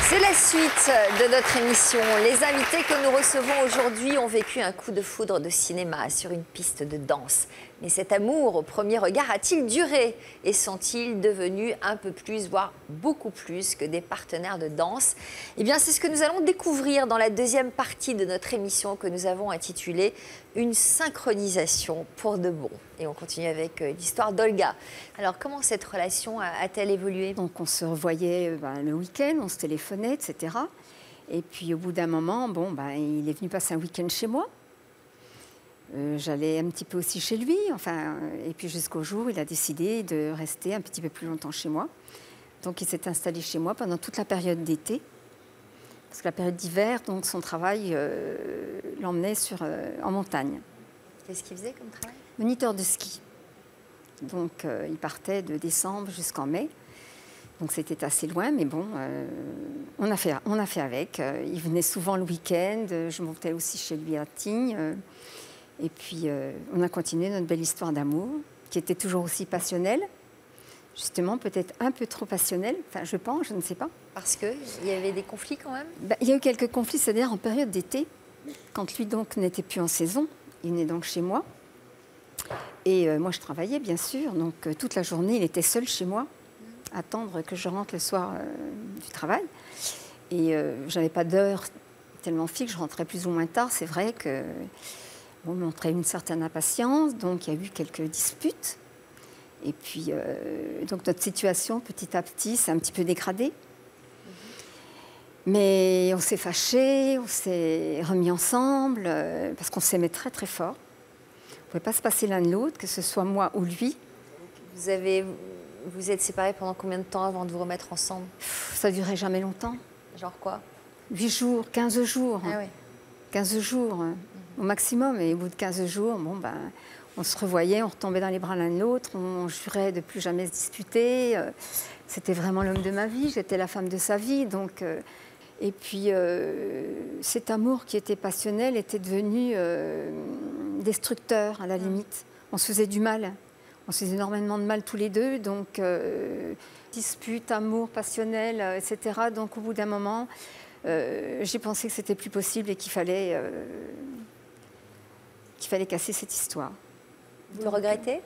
Speaker 8: C'est la suite de notre émission. Les invités que nous recevons aujourd'hui ont vécu un coup de foudre de cinéma sur une piste de danse. Mais cet amour au premier regard a-t-il duré? Et sont-ils devenus un peu plus, voire beaucoup plus que des partenaires de danse? Eh bien, c'est ce que nous allons découvrir dans la deuxième partie de notre émission que nous avons intitulée « Une synchronisation pour de bon ». Et on continue avec l'histoire d'Olga. Alors, comment cette relation a-t-elle évolué?
Speaker 4: Donc, on se revoyait le week-end, on se téléphonait, etc. Et puis, au bout d'un moment, il est venu passer un week-end chez moi. J'allais un petit peu aussi chez lui, et puis jusqu'au jour où il a décidé de rester un petit peu plus longtemps chez moi. Donc il s'est installé chez moi pendant toute la période d'été, parce que la période d'hiver, donc son travail l'emmenait en montagne.
Speaker 8: Qu'est-ce qu'il faisait comme travail?
Speaker 4: Moniteur de ski. Donc il partait de décembre jusqu'en mai. Donc c'était assez loin, mais bon, on a fait avec. Il venait souvent le week-end, je montais aussi chez lui à Tignes. Et puis, on a continué notre belle histoire d'amour, qui était toujours aussi passionnelle. Justement, peut-être un peu trop passionnelle, je pense, je ne sais pas.
Speaker 8: Parce qu'il y avait des conflits quand même?
Speaker 4: Il y a eu quelques conflits, c'est-à-dire en période d'été, quand lui donc n'était plus en saison. Il venait donc chez moi. Et moi, je travaillais, bien sûr. Donc, toute la journée, il était seul chez moi, à attendre que je rentre le soir du travail. Et je n'avais pas d'heure tellement fixe, je rentrais plus ou moins tard. C'est vrai que... on montrait une certaine impatience, donc il y a eu quelques disputes. Et puis, donc notre situation, petit à petit, s'est un petit peu dégradée. Mais on s'est fâchés, on s'est remis ensemble, parce qu'on s'aimait très très fort. On ne pouvait pas se passer l'un de l'autre, que ce soit moi ou lui.
Speaker 8: Vous êtes séparés pendant combien de temps avant de vous remettre ensemble?
Speaker 4: Ça ne durait jamais longtemps.
Speaker 8: Genre quoi?
Speaker 4: 8 jours, 15 jours.
Speaker 8: Ah oui.
Speaker 4: 15 jours. Au maximum, et au bout de 15 jours, on se revoyait, on retombait dans les bras l'un de l'autre, on jurait de plus jamais se disputer. C'était vraiment l'homme de ma vie, j'étais la femme de sa vie. Donc, et puis, cet amour qui était passionnel était devenu destructeur, à la limite. On se faisait du mal, on se faisait énormément de mal tous les deux. Donc, dispute, amour passionnel, etc. Donc, au bout d'un moment, j'ai pensé que c'était plus possible et qu'il fallait casser cette histoire.
Speaker 8: Vous le regrettez?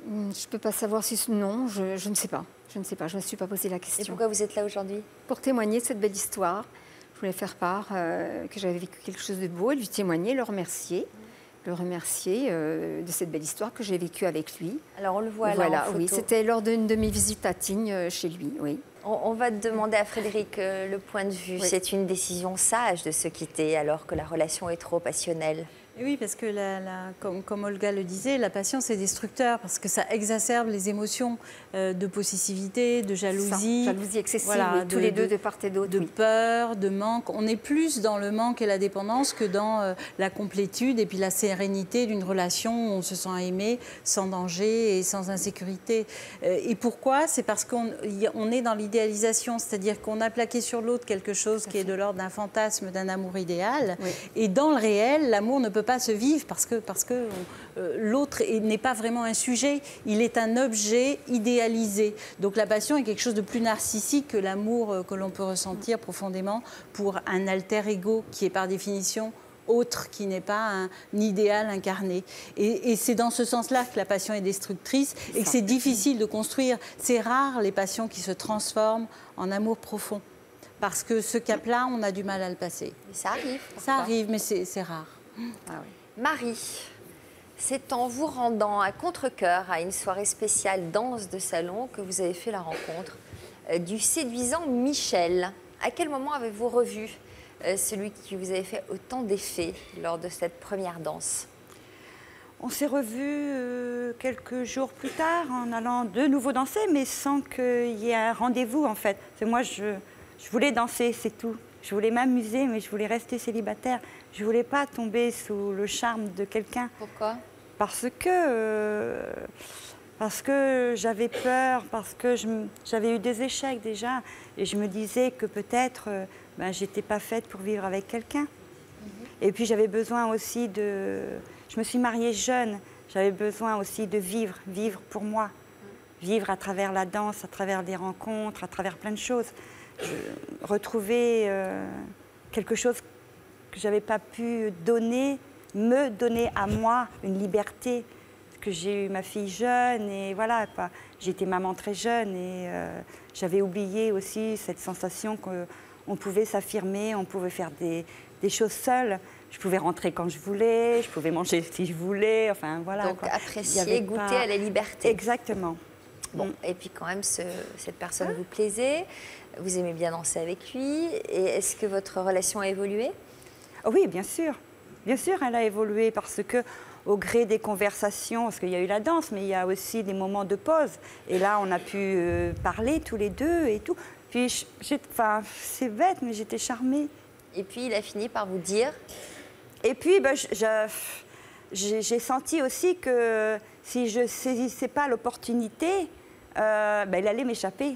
Speaker 4: Je ne peux pas savoir si... Non, je ne sais pas. Je ne sais pas, je ne me suis pas posé la question.
Speaker 8: Et pourquoi vous êtes là aujourd'hui?
Speaker 4: Pour témoigner de cette belle histoire. Je voulais faire part que j'avais vécu quelque chose de beau et lui témoigner, le remercier de cette belle histoire que j'ai vécue avec lui.
Speaker 8: Alors on le voit là en photo.
Speaker 4: Oui, c'était lors d'une de mes visites à Tignes chez lui, oui.
Speaker 8: On va demander à Frédéric le point de vue. Oui. C'est une décision sage de se quitter alors que la relation est trop passionnelle.
Speaker 9: Et oui, parce que comme Olga le disait, la passion c'est destructeur parce que ça exacerbe les émotions de possessivité, de jalousie.
Speaker 4: Jalousie excessive, voilà, tous les deux de part et d'autre.
Speaker 9: De peur, de manque. On est plus dans le manque et la dépendance que dans la complétude et puis la sérénité d'une relation où on se sent aimé, sans danger et sans insécurité. Et pourquoi? C'est parce qu'on est dans l'idéalisation, c'est-à-dire qu'on a plaqué sur l'autre quelque chose qui est de l'ordre d'un fantasme, d'un amour idéal. Oui. Et dans le réel, l'amour ne peut pas se vivre parce que l'autre n'est pas vraiment un sujet, il est un objet idéalisé. Donc la passion est quelque chose de plus narcissique que l'amour que l'on peut ressentir profondément pour un alter ego qui est par définition autre, qui n'est pas un idéal incarné. Et c'est dans ce sens-là que la passion est destructrice et que c'est difficile de construire. C'est rare les passions qui se transforment en amour profond. Parce que ce cap-là, on a du mal à le passer.
Speaker 8: Mais ça arrive.
Speaker 9: Ça arrive, mais c'est rare.
Speaker 8: Ah oui. Marie, c'est en vous rendant à contre-cœur à une soirée spéciale danse de salon que vous avez fait la rencontre du séduisant Michel. À quel moment avez-vous revu celui qui vous avait fait autant d'effets lors de cette première danse?
Speaker 3: On s'est revus quelques jours plus tard en allant de nouveau danser, mais sans qu'il y ait un rendez-vous en fait. Parce que moi, je voulais danser, c'est tout. Je voulais m'amuser, mais je voulais rester célibataire. Je ne voulais pas tomber sous le charme de quelqu'un.
Speaker 8: Pourquoi?
Speaker 3: Parce que j'avais peur, parce que j'avais eu des échecs déjà. Et je me disais que peut-être je n'étais pas faite pour vivre avec quelqu'un. Et puis j'avais besoin aussi de... Je me suis mariée jeune. J'avais besoin aussi de vivre pour moi. Vivre à travers la danse, à travers des rencontres, à travers plein de choses. Retrouver quelque chose que je n'avais pas pu me donner à moi, une liberté. Parce que j'ai eu ma fille jeune et voilà, j'étais maman très jeune et j'avais oublié aussi cette sensation qu'on pouvait s'affirmer, on pouvait faire des choses seules. Je pouvais rentrer quand je voulais, je pouvais manger si je voulais, enfin voilà.
Speaker 8: Donc apprécier, goûter à la liberté.
Speaker 3: Exactement.
Speaker 8: Bon, et puis quand même, cette personne vous plaisait, vous aimez bien danser avec lui. Et est-ce que votre relation a évolué?
Speaker 3: Oui, bien sûr. Bien sûr, elle a évolué parce que, au gré des conversations, parce qu'il y a eu la danse, mais il y a aussi des moments de pause. Et là, on a pu parler tous les deux et tout. Puis, c'est bête, mais j'étais charmée.
Speaker 8: Et puis, il a fini par vous dire?
Speaker 3: Et puis, j'ai senti aussi que si je ne saisissais pas l'opportunité, il allait m'échapper.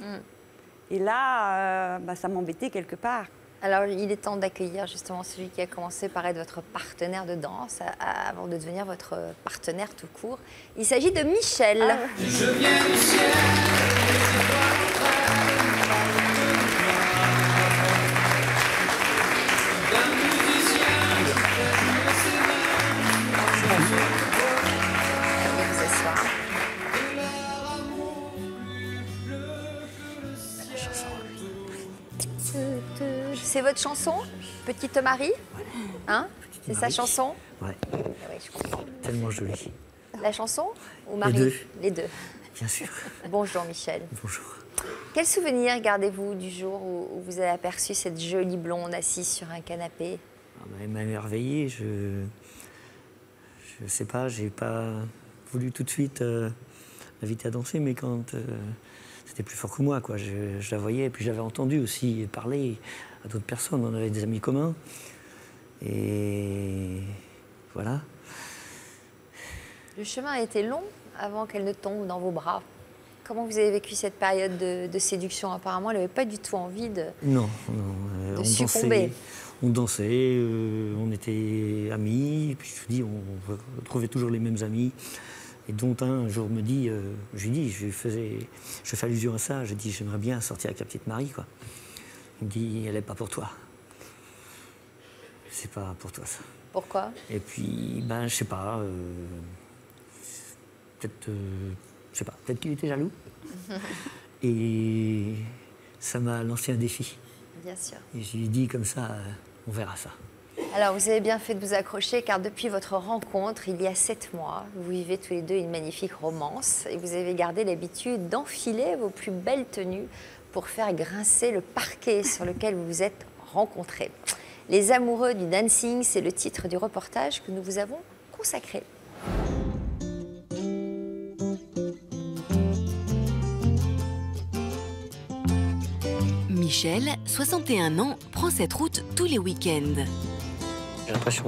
Speaker 3: Et là, ça m'embêtait quelque part.
Speaker 8: Alors, il est temps d'accueillir justement celui qui a commencé par être votre partenaire de danse avant de devenir votre partenaire tout court. Il s'agit de Michel. Ah. Je viens du ciel. C'est votre chanson, Petite Marie? Hein? C'est sa chanson?
Speaker 6: Ouais.
Speaker 8: Oui, je comprends.
Speaker 6: Tellement jolie.
Speaker 8: La chanson ou Marie?
Speaker 6: Les deux.
Speaker 8: Les deux.
Speaker 6: Bien sûr.
Speaker 8: Bonjour Michel.
Speaker 6: Bonjour.
Speaker 8: Quel souvenir gardez-vous du jour où vous avez aperçu cette jolie blonde assise sur un canapé?
Speaker 6: Elle m'a émerveillé. Je sais pas, j'ai pas voulu tout de suite l'inviter à danser, mais quand c'était plus fort que moi, quoi. Je la voyais, et puis j'avais entendu aussi parler à d'autres personnes. On avait des amis communs. Et voilà.
Speaker 8: Le chemin a été long avant qu'elle ne tombe dans vos bras. Comment vous avez vécu cette période de séduction? Apparemment, elle n'avait pas du tout envie de succomber.
Speaker 6: On dansait, on était amis, et puis je vous dis, on retrouvait toujours les mêmes amis. Et dont un jour me dit, je fais allusion à ça, je dis, j'aimerais bien sortir avec la petite Marie, quoi. Il me dit, elle n'est pas pour toi. C'est pas pour toi, ça.
Speaker 8: Pourquoi?
Speaker 6: Et puis, je sais pas, peut-être qu'il était jaloux. Et ça m'a lancé un défi.
Speaker 8: Bien sûr.
Speaker 6: Et je lui ai dit, comme ça, on verra ça.
Speaker 8: Alors, vous avez bien fait de vous accrocher, car depuis votre rencontre, il y a 7 mois, vous vivez tous les deux une magnifique romance et vous avez gardé l'habitude d'enfiler vos plus belles tenues pour faire grincer le parquet sur lequel vous vous êtes rencontrés. Les amoureux du dancing, c'est le titre du reportage que nous vous avons consacré.
Speaker 1: Michel, 61 ans, prend cette route tous les week-ends.
Speaker 6: J'ai l'impression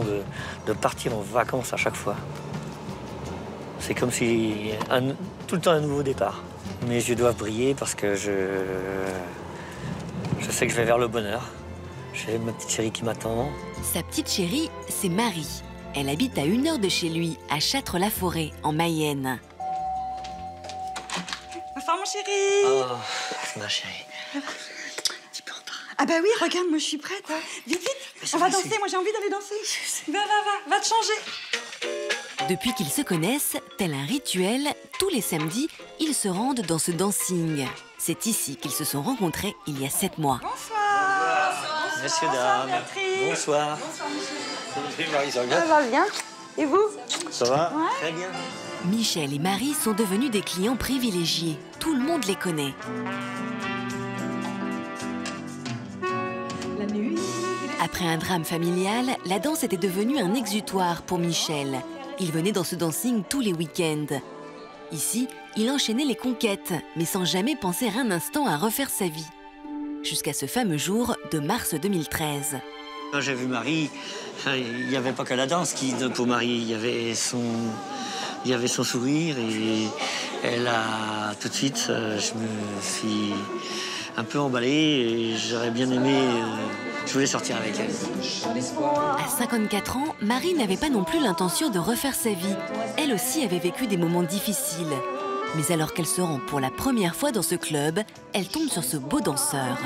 Speaker 6: de partir en vacances à chaque fois. C'est comme si tout le temps un nouveau départ. Mes yeux doivent briller parce que je sais que je vais vers le bonheur. J'ai ma petite chérie qui m'attend.
Speaker 1: Sa petite chérie, c'est Marie. Elle habite à 1 heure de chez lui, à Châtres-la-Forêt, en Mayenne.
Speaker 3: Enfin, mon chéri.
Speaker 6: Oh, ma chérie.
Speaker 3: Ah bah oui, regarde, moi je suis prête. Hein. Vite, vite, on va danser, moi j'ai envie d'aller danser. Va te changer.
Speaker 1: Depuis qu'ils se connaissent, tel un rituel, tous les samedis, ils se rendent dans ce dancing. C'est ici qu'ils se sont rencontrés il y a 7 mois.
Speaker 3: Bonsoir.
Speaker 6: Messieurs,
Speaker 3: Bonsoir,
Speaker 6: dames.
Speaker 3: Béatrice.
Speaker 6: Bonsoir.
Speaker 3: Bonsoir, Michel.
Speaker 6: Salut Marie, ça va bien?
Speaker 3: Ça va bien. Et vous?
Speaker 6: Ça va?
Speaker 3: Ouais.
Speaker 6: Très bien.
Speaker 1: Michel et Marie sont devenus des clients privilégiés. Tout le monde les connaît. Après un drame familial, la danse était devenue un exutoire pour Michel. Il venait dans ce dancing tous les week-ends. Ici, il enchaînait les conquêtes, mais sans jamais penser un instant à refaire sa vie. Jusqu'à ce fameux jour de mars 2013.
Speaker 6: Quand j'ai vu Marie, il n'y avait pas que la danse pour Marie. Il y avait son sourire et elle a tout de suite, je me suis un peu emballé et j'aurais bien aimé... Je voulais sortir avec elle.
Speaker 1: À 54 ans, Marie n'avait pas non plus l'intention de refaire sa vie. Elle aussi avait vécu des moments difficiles. Mais alors qu'elle se rend pour la première fois dans ce club, elle tombe sur ce beau danseur.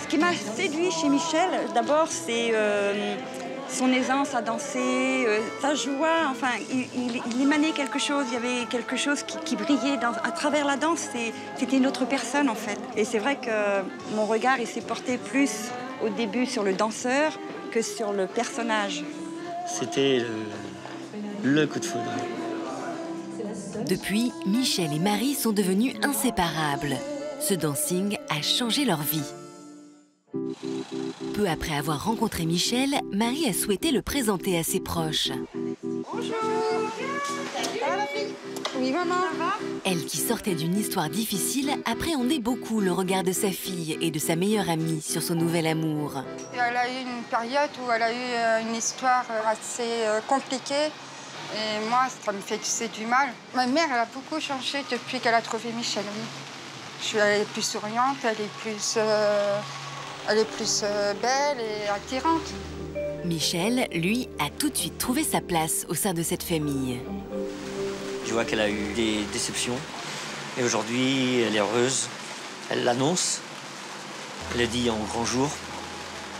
Speaker 3: Ce qui m'a séduit chez Michel, d'abord, c'est son aisance à danser, sa joie. Enfin, il émanait quelque chose, il y avait quelque chose qui brillait à travers la danse. C'était une autre personne, en fait. Et c'est vrai que mon regard, il s'est porté plus au début sur le danseur que sur le personnage.
Speaker 6: C'était le coup de foudre.
Speaker 1: Depuis, Michel et Marie sont devenus inséparables. Ce dancing a changé leur vie. Peu après avoir rencontré Michel, Marie a souhaité le présenter à ses proches.
Speaker 3: Bonjour. Ça va, la fille? Oui, maman. Ça va?
Speaker 1: Elle, qui sortait d'une histoire difficile, appréhendait beaucoup le regard de sa fille et de sa meilleure amie sur son nouvel amour.
Speaker 12: Elle a eu une période où elle a eu une histoire assez compliquée. Et moi, ça me fait du mal. Ma mère, elle a beaucoup changé depuis qu'elle a trouvé Michel. Elle est plus souriante, elle est plus belle et attirante.
Speaker 1: Michel, lui, a tout de suite trouvé sa place au sein de cette famille.
Speaker 6: Je vois qu'elle a eu des déceptions. Et aujourd'hui, elle est heureuse. Elle l'annonce. Elle le dit en grand jour.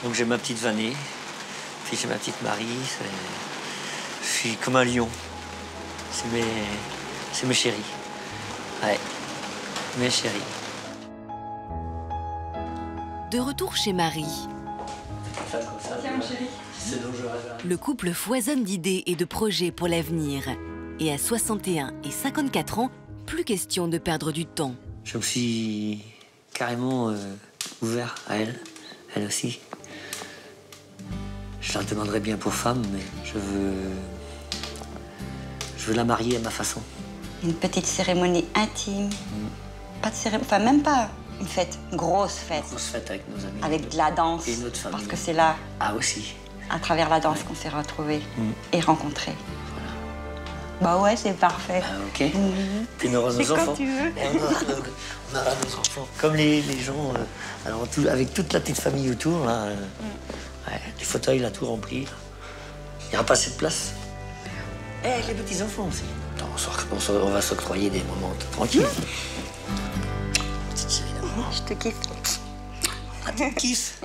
Speaker 6: Donc j'ai ma petite Vanée. Puis j'ai ma petite Marie. Je suis comme un lion. C'est mes chéris. Ouais, mes chéris.
Speaker 1: De retour chez Marie. Le couple foisonne d'idées et de projets pour l'avenir. Et à 61 et 54 ans, plus question de perdre du temps.
Speaker 6: Je me suis carrément ouvert à elle, elle aussi. Je la demanderais bien pour femme, mais je veux la marier à ma façon.
Speaker 13: Une petite cérémonie intime. Pas de cérémonie, enfin même pas une fête, une grosse fête.
Speaker 6: Grosse fête avec nos amis.
Speaker 13: Avec de la danse.
Speaker 6: Et notre famille.
Speaker 13: Parce que c'est là,
Speaker 6: aussi,
Speaker 13: à travers la danse, qu'on s'est retrouvés et rencontrés. Bah ouais, c'est parfait.
Speaker 6: Ok. Puis on aura nos enfants.
Speaker 13: Quand tu veux.
Speaker 6: On aura nos enfants. Comme les gens, alors avec toute la petite famille autour, là, les fauteuils, là, tout rempli. Il n'y aura pas assez de place. Et les petits-enfants aussi. On va s'octroyer des moments tranquilles. Petite chérie d'amour.
Speaker 13: Je te kiffe.
Speaker 6: Ah, tu me kiffes.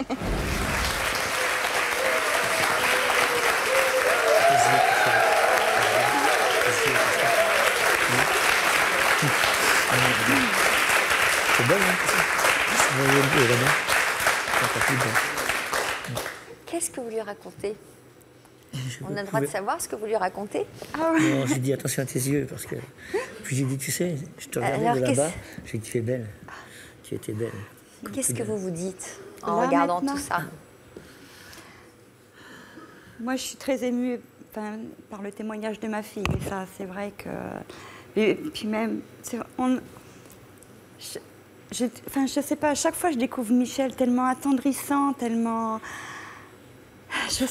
Speaker 1: C'est bon,
Speaker 8: Qu'est-ce que vous lui racontez? On a le droit de savoir ce que vous lui racontez?
Speaker 6: Non, j'ai dit attention à tes yeux, parce que... Puis j'ai dit, tu sais, je te regardais de là-bas, j'ai dit, tu es belle. Tu étais belle.
Speaker 8: Qu'est-ce que vous vous dites en regardant tout ça?
Speaker 3: Moi, je suis très émue par le témoignage de ma fille. Et ça, c'est vrai que... Et puis même... je sais pas, à chaque fois, je découvre Michel tellement attendrissant, tellement... Je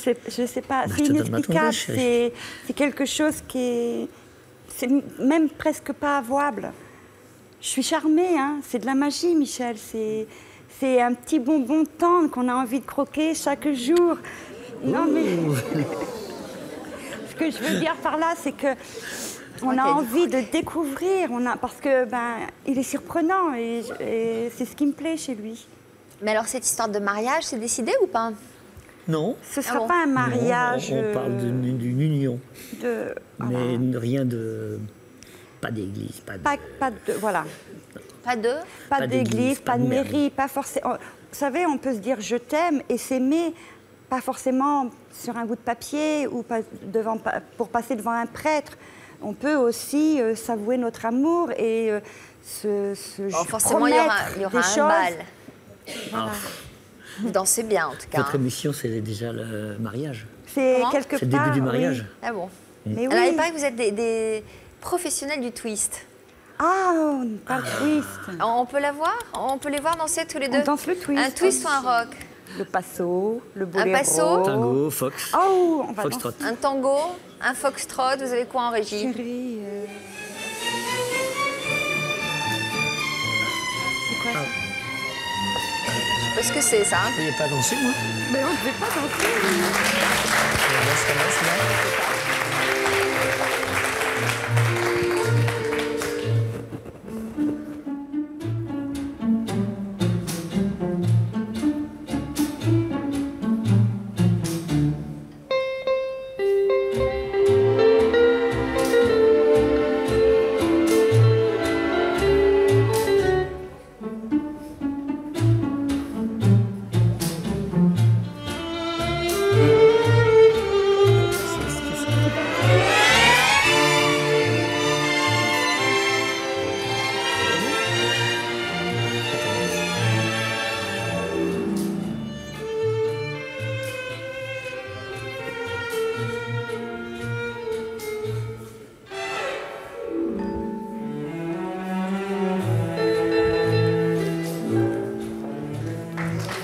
Speaker 3: sais pas, c'est inexplicable. C'est quelque chose qui est... C'est même presque pas avouable. Je suis charmée, hein. C'est de la magie, Michel. C'est un petit bonbon tendre qu'on a envie de croquer chaque jour. Non, mais... Ce que je veux dire par là, c'est que on a envie de découvrir, parce que il est surprenant et c'est ce qui me plaît chez lui.
Speaker 8: Mais alors, cette histoire de mariage, c'est décidé ou pas?
Speaker 6: Non.
Speaker 3: Ce ne sera pas un mariage...
Speaker 6: Non, on parle d'une union.
Speaker 3: Voilà.
Speaker 6: Mais rien de... Pas d'église,
Speaker 3: pas de... Voilà.
Speaker 8: Pas
Speaker 3: d'église, pas de mairie, pas forcément... Vous savez, on peut se dire « je t'aime » et s'aimer, pas forcément sur un bout de papier ou pour passer devant un prêtre. On peut aussi s'avouer notre amour et
Speaker 8: forcément, il y aura un bal.
Speaker 3: Voilà.
Speaker 8: Vous dansez bien, en tout cas.
Speaker 6: Votre émission, c'est déjà le mariage.
Speaker 3: C'est quelque part...
Speaker 6: C'est le début du mariage.
Speaker 8: Oui. Ah bon.
Speaker 3: Mais
Speaker 8: alors,
Speaker 3: oui.
Speaker 8: il paraît que vous êtes des professionnels du twist.
Speaker 3: Ah, pas le twist.
Speaker 8: On peut la voir? On peut les voir danser tous les deux?
Speaker 3: On danse le twist.
Speaker 8: Un twist ou un rock?
Speaker 3: Le passo, le boléro.
Speaker 8: Un passo?
Speaker 6: Tango, fox.
Speaker 3: Oh, on va
Speaker 6: foxtrot.
Speaker 8: Un tango, un foxtrot. Vous avez quoi en régie?
Speaker 3: Chérie, c'est quoi ça?
Speaker 8: Je sais pas ce que c'est, ça.
Speaker 6: Vous n'avez pas dansé, moi?
Speaker 3: Mais on ne devait pas danser.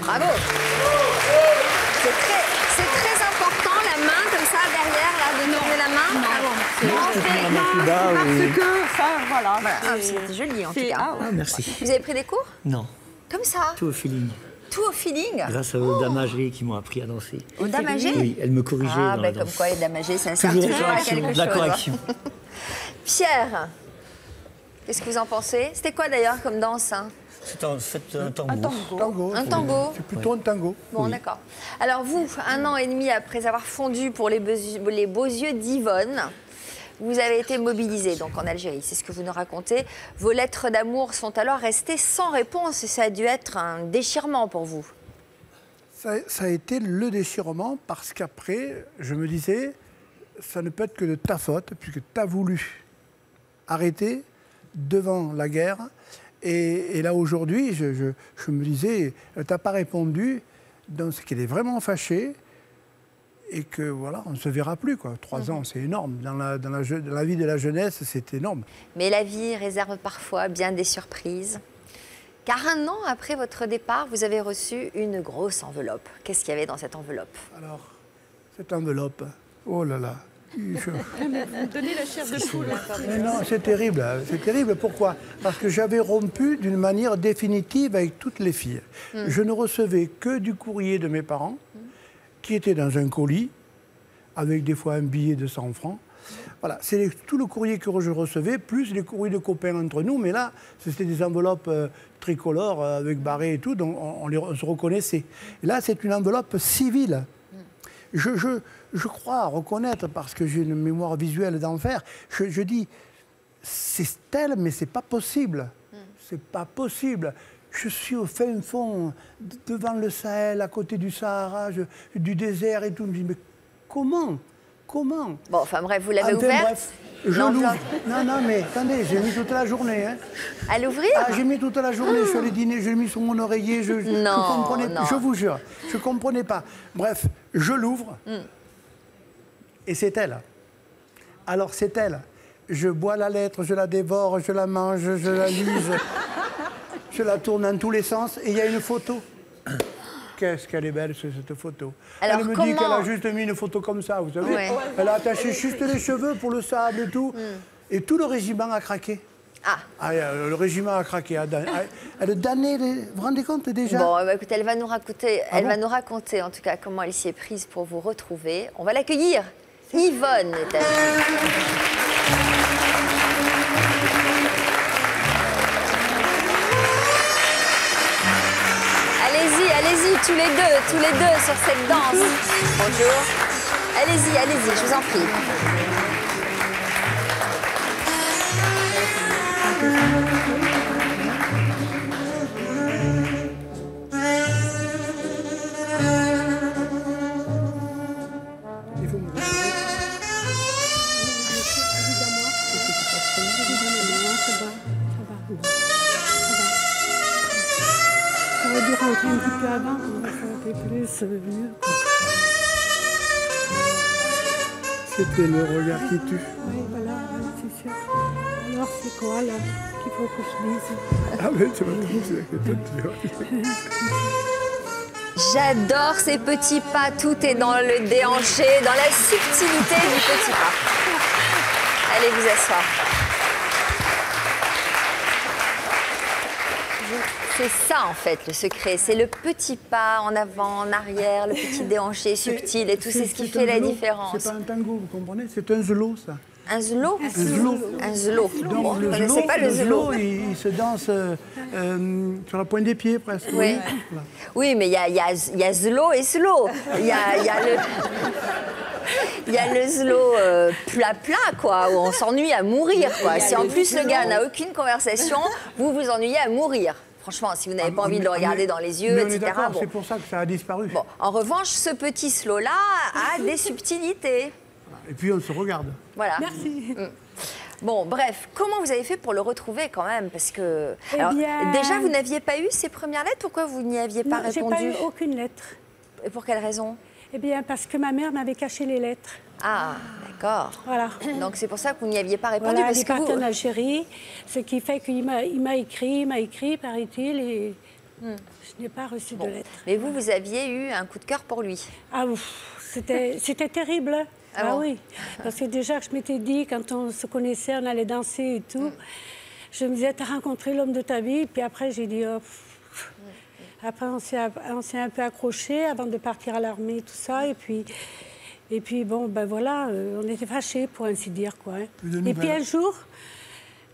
Speaker 8: Bravo. C'est très important, la main, comme ça, derrière, là, de tourner la main.
Speaker 3: Parce que ça, voilà.
Speaker 8: C'est joli, en tout cas.
Speaker 6: Ah, merci.
Speaker 8: Vous avez pris des cours?
Speaker 6: Non.
Speaker 8: Comme ça?
Speaker 6: Tout au feeling.
Speaker 8: Tout au feeling?
Speaker 6: Grâce aux dames âgées qui m'ont appris à danser.
Speaker 8: Aux dames âgées?
Speaker 6: Oui, elles me corrigeaient dans la danse.
Speaker 8: Comme quoi, les dames âgées, ça sert
Speaker 6: Toujours
Speaker 8: toujours à quelque chose.
Speaker 6: la correction.
Speaker 8: Pierre, qu'est-ce que vous en pensez? C'était quoi, d'ailleurs, comme danse, hein?
Speaker 6: C'est en fait un tango.
Speaker 8: Un tango.
Speaker 2: C'est plutôt un tango.
Speaker 8: Bon, d'accord. Alors vous, 1 an et demi après avoir fondu pour les beaux yeux d'Yvonne, vous avez été mobilisé donc en Algérie, c'est ce que vous nous racontez. Vos lettres d'amour sont alors restées sans réponse et ça a dû être un déchirement pour vous.
Speaker 2: Ça a été le déchirement parce qu'après, je me disais, ça ne peut être que de ta faute puisque tu as voulu arrêter devant la guerre. Et là, aujourd'hui, je me disais, elle t'a pas répondu, donc c'est qu'elle est vraiment fâchée et que, voilà, on ne se verra plus, quoi. 3 ans, c'est énorme. Dans la vie de la jeunesse, c'est énorme.
Speaker 8: Mais la vie réserve parfois bien des surprises. Car 1 an après votre départ, vous avez reçu une grosse enveloppe. Qu'est-ce qu'il y avait dans cette enveloppe?
Speaker 2: Alors, cette enveloppe, oh là là.
Speaker 3: Vous donnez la chair de poule.
Speaker 2: Mais non, c'est terrible. C'est terrible. Pourquoi? Parce que j'avais rompu d'une manière définitive avec toutes les filles. Je ne recevais que du courrier de mes parents, qui était dans un colis, avec des fois un billet de 100 francs. Voilà, c'est tout le courrier que je recevais, plus les courriers de copains entre nous. Mais là, c'était des enveloppes tricolores avec barrés et tout, donc on se reconnaissait. Et là, c'est une enveloppe civile. Je crois reconnaître, parce que j'ai une mémoire visuelle d'enfer, je dis, c'est elle, mais c'est pas possible. C'est pas possible. Je suis au fin fond, devant le Sahel, à côté du Sahara, du désert et tout. Je me dis, mais comment? Bon,
Speaker 8: enfin bref, vous l'avez ouverte?
Speaker 2: Bref, je l'ouvre. Non, mais attendez, j'ai mis toute la journée. Hein.
Speaker 8: À l'ouvrir?
Speaker 2: J'ai mis toute la journée, je suis allé dîner, je l'ai mis sur mon oreiller, je comprenais, je vous jure, je ne comprenais pas. Bref, je l'ouvre, Et c'est elle. Alors c'est elle. Je bois la lettre, je la dévore, je la mange, je la lise, je la tourne dans tous les sens. Et il y a une photo. Qu'est-ce qu'elle est belle, cette photo.
Speaker 8: Alors,
Speaker 2: elle me dit qu'elle a juste mis une photo comme ça, vous savez.
Speaker 8: Ouais.
Speaker 2: Elle a attaché juste les cheveux pour le sable et tout. Et tout le régiment a craqué. Ah, le régiment a craqué. Elle damnait, vous vous rendez compte déjà?
Speaker 8: Bon, bah, écoutez, elle va nous raconter, en tout cas, comment elle s'y est prise pour vous retrouver. On va l'accueillir. Yvonne est avec nous. Allez-y, tous les deux sur cette danse. Bonjour. Allez-y, je vous en prie.
Speaker 14: Rentrer un petit peu avant, ça aurait été plus mieux.
Speaker 2: C'était le regard qui tue.
Speaker 14: Oui, voilà, c'est sûr. Alors, c'est quoi, là, qu'il faut que je dise?
Speaker 2: Ah, mais tu vas me dire.
Speaker 8: J'adore ces petits pas, tout est dans le déhanché, dans la subtilité du petit pas. Allez vous asseoir. C'est ça en fait le secret, c'est le petit pas en avant, en arrière, le petit déhanché subtil et tout, c'est ce qui fait la différence.
Speaker 2: C'est pas un tango, vous comprenez? C'est un zlo, ça.
Speaker 8: Un zlo?
Speaker 2: Un zlo.
Speaker 8: Un zlo.
Speaker 2: Donc le zlo,
Speaker 8: c'est pas le zlo.
Speaker 2: Il se danse sur la pointe des pieds presque.
Speaker 8: Oui,
Speaker 2: Voilà.
Speaker 8: Oui, mais il y a zlo et slow. Il y a le slow plat, quoi, où on s'ennuie à mourir, quoi. Si en plus le gars n'a aucune conversation, vous vous ennuyez à mourir. Franchement, si vous n'avez pas envie de le regarder dans les yeux, etc.
Speaker 2: Bon. C'est pour ça que ça a disparu.
Speaker 8: Bon, en revanche, ce petit slow-là a des subtilités.
Speaker 2: Et puis on se regarde.
Speaker 8: Voilà.
Speaker 14: Merci.
Speaker 8: Bon, bref, comment vous avez fait pour le retrouver quand même? Parce que...
Speaker 14: Eh
Speaker 8: Alors,
Speaker 14: bien...
Speaker 8: Déjà, vous n'aviez pas eu ces premières lettres? Pourquoi vous n'y aviez pas répondu?
Speaker 14: Non, j'ai pas eu aucune lettre.
Speaker 8: Et pour quelle raison?
Speaker 14: Eh bien, parce que ma mère m'avait caché les lettres.
Speaker 8: Ah, d'accord.
Speaker 14: Voilà.
Speaker 8: Donc c'est pour ça que vous n'y aviez pas répondu.
Speaker 14: Voilà,
Speaker 8: parce
Speaker 14: il est
Speaker 8: que
Speaker 14: parti
Speaker 8: vous...
Speaker 14: en Algérie, ce qui fait qu'il m'a écrit, paraît-il, et je n'ai pas reçu de lettre.
Speaker 8: Mais vous aviez eu un coup de cœur pour lui?
Speaker 14: Ah, c'était terrible.
Speaker 8: Ah bon?
Speaker 14: Oui, parce que déjà que je m'étais dit, quand on se connaissait, on allait danser et tout, je me disais, t'as rencontré l'homme de ta vie, puis après j'ai dit, oh, après on s'est un peu accrochés avant de partir à l'armée, tout ça, et puis bon, ben voilà, on était fâchés, pour ainsi dire, quoi. Et puis un jour,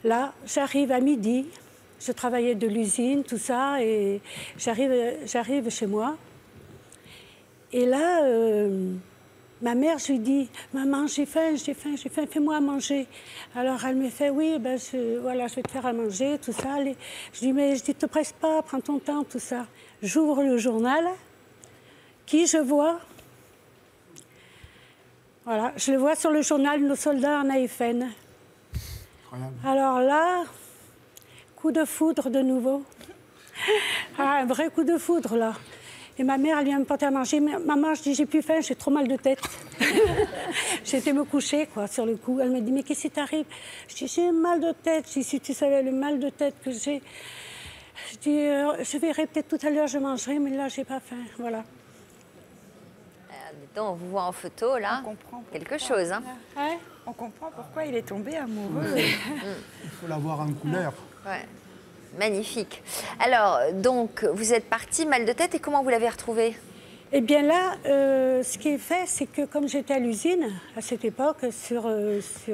Speaker 14: là, j'arrive à midi, je travaillais de l'usine, tout ça, et j'arrive chez moi, et là... ma mère, je lui dis, maman, j'ai faim, fais-moi à manger. Alors elle me fait, oui, ben voilà, je vais te faire à manger, tout ça. Allez. Je dis, mais te presse pas, prends ton temps, tout ça. J'ouvre le journal, qui je vois? Voilà, je le vois sur le journal, nos soldats en AFN. Alors là, coup de foudre de nouveau. Ah, un vrai coup de foudre, là. Et ma mère, elle vient me porter à manger. Maman, je dis, j'ai plus faim, j'ai trop mal de tête. J'étais me coucher, quoi, sur le coup. Elle me dit, mais qu'est-ce qui t'arrive? Je dis, j'ai mal de tête. Je dis, si tu savais le mal de tête que j'ai. Je dis, je verrai peut-être tout à l'heure, je mangerai, mais là, j'ai pas faim. Voilà.
Speaker 8: On vous voit en photo, là.
Speaker 3: On comprend
Speaker 8: quelque chose, hein.
Speaker 3: Ouais. On comprend pourquoi il est tombé amoureux.
Speaker 2: Il faut l'avoir en couleur.
Speaker 8: Ouais. Magnifique. Alors, donc, vous êtes parti, mal de tête, et comment vous l'avez retrouvé?
Speaker 14: Eh bien là, ce qui est fait, c'est que comme j'étais à l'usine, à cette époque, sur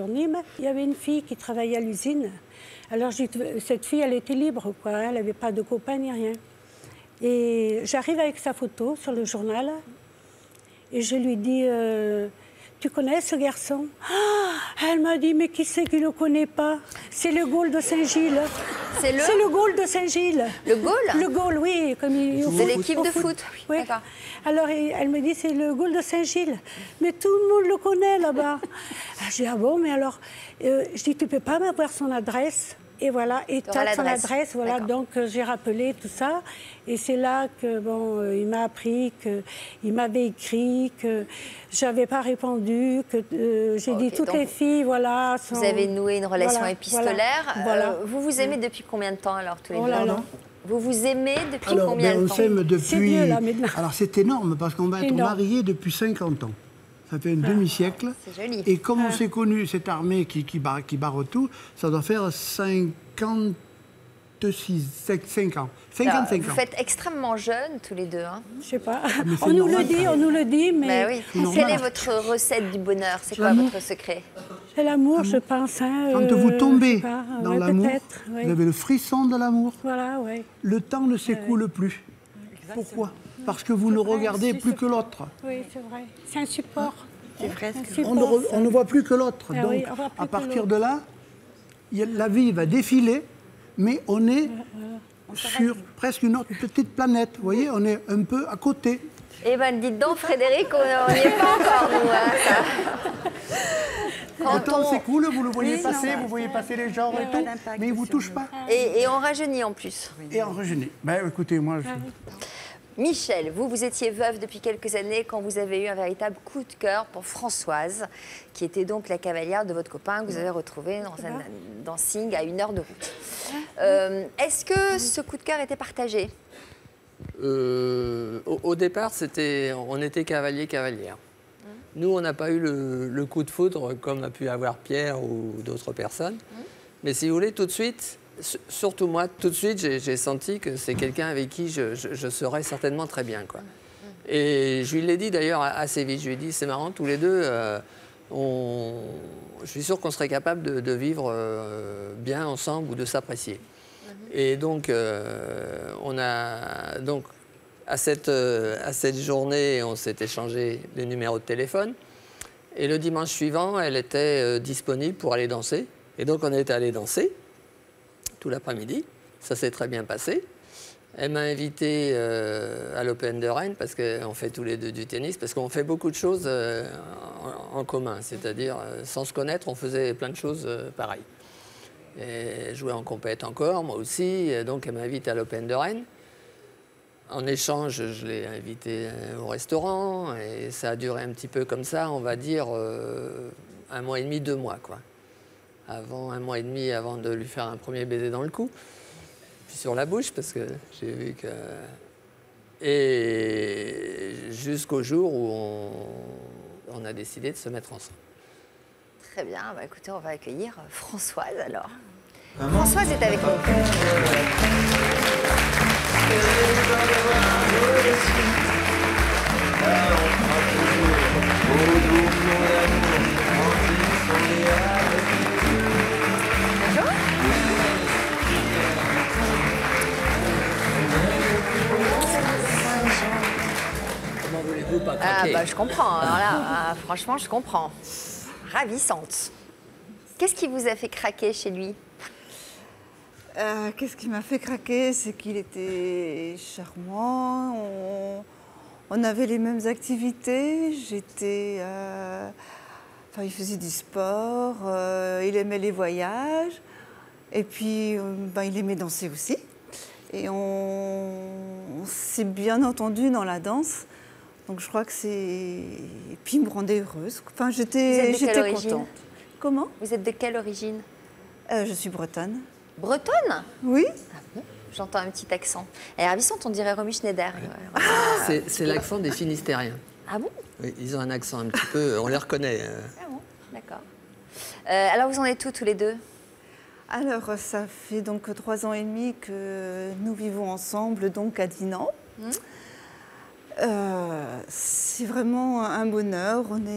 Speaker 14: Nîmes, il y avait une fille qui travaillait à l'usine. Alors, cette fille, elle était libre, quoi. Elle n'avait pas de copain ni rien. Et j'arrive avec sa photo sur le journal, et je lui dis... tu connais ce garçon? Elle m'a dit, mais qui c'est qui ne le connaît pas? C'est le Gaulle de Saint-Gilles. C'est le Gaulle de Saint-Gilles.
Speaker 8: Le Gaulle?
Speaker 14: Le Gaulle, oui.
Speaker 8: C'est l'équipe de foot.
Speaker 14: Oui. Alors, elle me dit, c'est le Gaulle de Saint-Gilles. Mais tout le monde le connaît là-bas. Je dis, ah bon, mais alors... je dis, tu peux pas m'avoir son adresse? Et voilà, et
Speaker 8: Tu auras
Speaker 14: t'as son
Speaker 8: l'adresse.
Speaker 14: adresse, voilà, donc j'ai rappelé tout ça. Et c'est là que, bon, il m'a appris qu'il m'avait écrit, que j'avais pas répondu, que j'ai dit toutes
Speaker 8: donc,
Speaker 14: les filles, voilà.
Speaker 8: Vous avez noué une relation
Speaker 14: voilà,
Speaker 8: épistolaire.
Speaker 14: voilà.
Speaker 8: Vous vous aimez depuis combien de temps alors tous les
Speaker 14: Oh
Speaker 8: deux?
Speaker 14: là là.
Speaker 8: Vous vous aimez depuis
Speaker 2: Alors,
Speaker 8: combien
Speaker 2: ben,
Speaker 8: de
Speaker 2: on
Speaker 8: temps?
Speaker 2: s'aime depuis...
Speaker 14: C'est vieux, là, maintenant.
Speaker 2: Alors, c'est énorme, parce qu'on va être
Speaker 14: Énorme.
Speaker 2: mariés depuis 50 ans. Ça fait un demi-siècle.
Speaker 8: C'est joli.
Speaker 2: Et comme on s'est connus, cette armée qui barre tout, ça doit faire 56, 5 ans. 55
Speaker 8: Alors,
Speaker 2: ans.
Speaker 8: vous faites extrêmement jeunes tous les deux. Hein.
Speaker 14: Je sais pas.
Speaker 2: mais c'est
Speaker 14: On nous
Speaker 2: normal,
Speaker 14: le dit, mais...
Speaker 8: Bah oui.
Speaker 2: C'est
Speaker 8: Quelle
Speaker 2: normal.
Speaker 8: est votre recette du bonheur? C'est quoi
Speaker 14: L'amour.
Speaker 8: votre secret?
Speaker 14: C'est l'amour, je pense. Hein,
Speaker 2: Quand vous tombez
Speaker 14: je sais pas,
Speaker 2: dans
Speaker 14: ouais,
Speaker 2: l'amour,
Speaker 14: peut-être, oui.
Speaker 2: vous avez le frisson de l'amour.
Speaker 14: Voilà, oui.
Speaker 2: Le temps ne s'écoule plus. Pourquoi? Parce que vous ne regardez plus que l'autre.
Speaker 14: Oui, c'est vrai. C'est un support.
Speaker 10: C'est vrai.
Speaker 14: Un support,
Speaker 2: On ne voit plus que l'autre.
Speaker 14: Ah
Speaker 2: Donc,
Speaker 14: oui, on voit plus
Speaker 2: à
Speaker 14: que
Speaker 2: partir
Speaker 14: l'autre.
Speaker 2: de là, la vie va défiler, mais on est sur presque une autre petite planète. Vous voyez, on est un peu à côté.
Speaker 8: Eh bien, dites donc, Frédéric, on n'y est pas encore, nous. Hein, ça.
Speaker 2: Le temps s'écoule, vous le voyez
Speaker 8: Oui,
Speaker 2: passer,
Speaker 8: non,
Speaker 2: vous voyez passer les genres et tout, mais il ne vous touche pas.
Speaker 8: Et on rajeunit en plus.
Speaker 2: Et en rajeunit. Ben, écoutez, moi, je...
Speaker 8: Michel, vous étiez veuve depuis quelques années quand vous avez eu un véritable coup de cœur pour Françoise, qui était donc la cavalière de votre copain que vous avez retrouvée dans un dancing à 1 heure de route. Est-ce que ce coup de cœur était partagé?
Speaker 5: Au départ, on était cavalier-cavalière. Nous, on n'a pas eu le coup de foudre comme a pu avoir Pierre ou d'autres personnes. Mais si vous voulez, tout de suite, surtout moi, tout de suite, j'ai senti que c'est quelqu'un avec qui je serais certainement très bien, quoi. Et je lui l'ai dit d'ailleurs assez vite. Je lui ai dit, c'est marrant, tous les deux, je suis sûr qu'on serait capable de vivre bien ensemble ou de s'apprécier. Et donc, à cette journée, on s'est échangé les numéros de téléphone. Et le dimanche suivant, elle était disponible pour aller danser. Et donc, on est allé danser tout l'après-midi. Ça s'est très bien passé. Elle m'a invité à l'Open de Rennes, parce qu'on fait tous les deux du tennis, parce qu'on fait beaucoup de choses en commun. C'est-à-dire, sans se connaître, on faisait plein de choses pareilles. Et elle jouait en compète encore, moi aussi. Donc, elle m'invite à l'Open de Rennes. En échange, je l'ai invité au restaurant. Et ça a duré un petit peu comme ça, on va dire 1 mois et demi, 2 mois, quoi. Avant 1 mois et demi, avant de lui faire un premier baiser dans le cou. Puis sur la bouche, parce que j'ai vu que... Et jusqu'au jour où on a décidé de se mettre ensemble.
Speaker 8: Très bien, bah, écoutez, on va accueillir Françoise alors. Françoise est avec nous.
Speaker 5: Comment voulez-vous pas
Speaker 8: Ah
Speaker 5: craquer?
Speaker 8: bah je comprends, alors là, franchement je comprends. Ravissante. Qu'est-ce qui vous a fait craquer chez lui?
Speaker 15: Qu'est-ce qui m'a fait craquer? C'est qu'il était charmant, on avait les mêmes activités, il faisait du sport, il aimait les voyages, et puis il aimait danser aussi. Et on s'est bien entendu dans la danse, donc je crois que c'est... Et puis il me rendait heureuse. Enfin, j'étais contente. Comment?
Speaker 8: Vous êtes de quelle origine?
Speaker 15: Je suis bretonne.
Speaker 8: Bretonne?
Speaker 15: Oui.
Speaker 8: Ah bon? J'entends un petit accent. Elle est ravissante, on dirait Romy Schneider.
Speaker 5: C'est l'accent des Finistériens.
Speaker 8: Ah bon?
Speaker 5: Oui, ils ont un accent un petit peu, on les reconnaît.
Speaker 8: Ah bon, d'accord. Alors vous en êtes où tous les deux?
Speaker 15: Alors ça fait donc 3 ans et demi que nous vivons ensemble, donc à Dinan. C'est vraiment un bonheur, on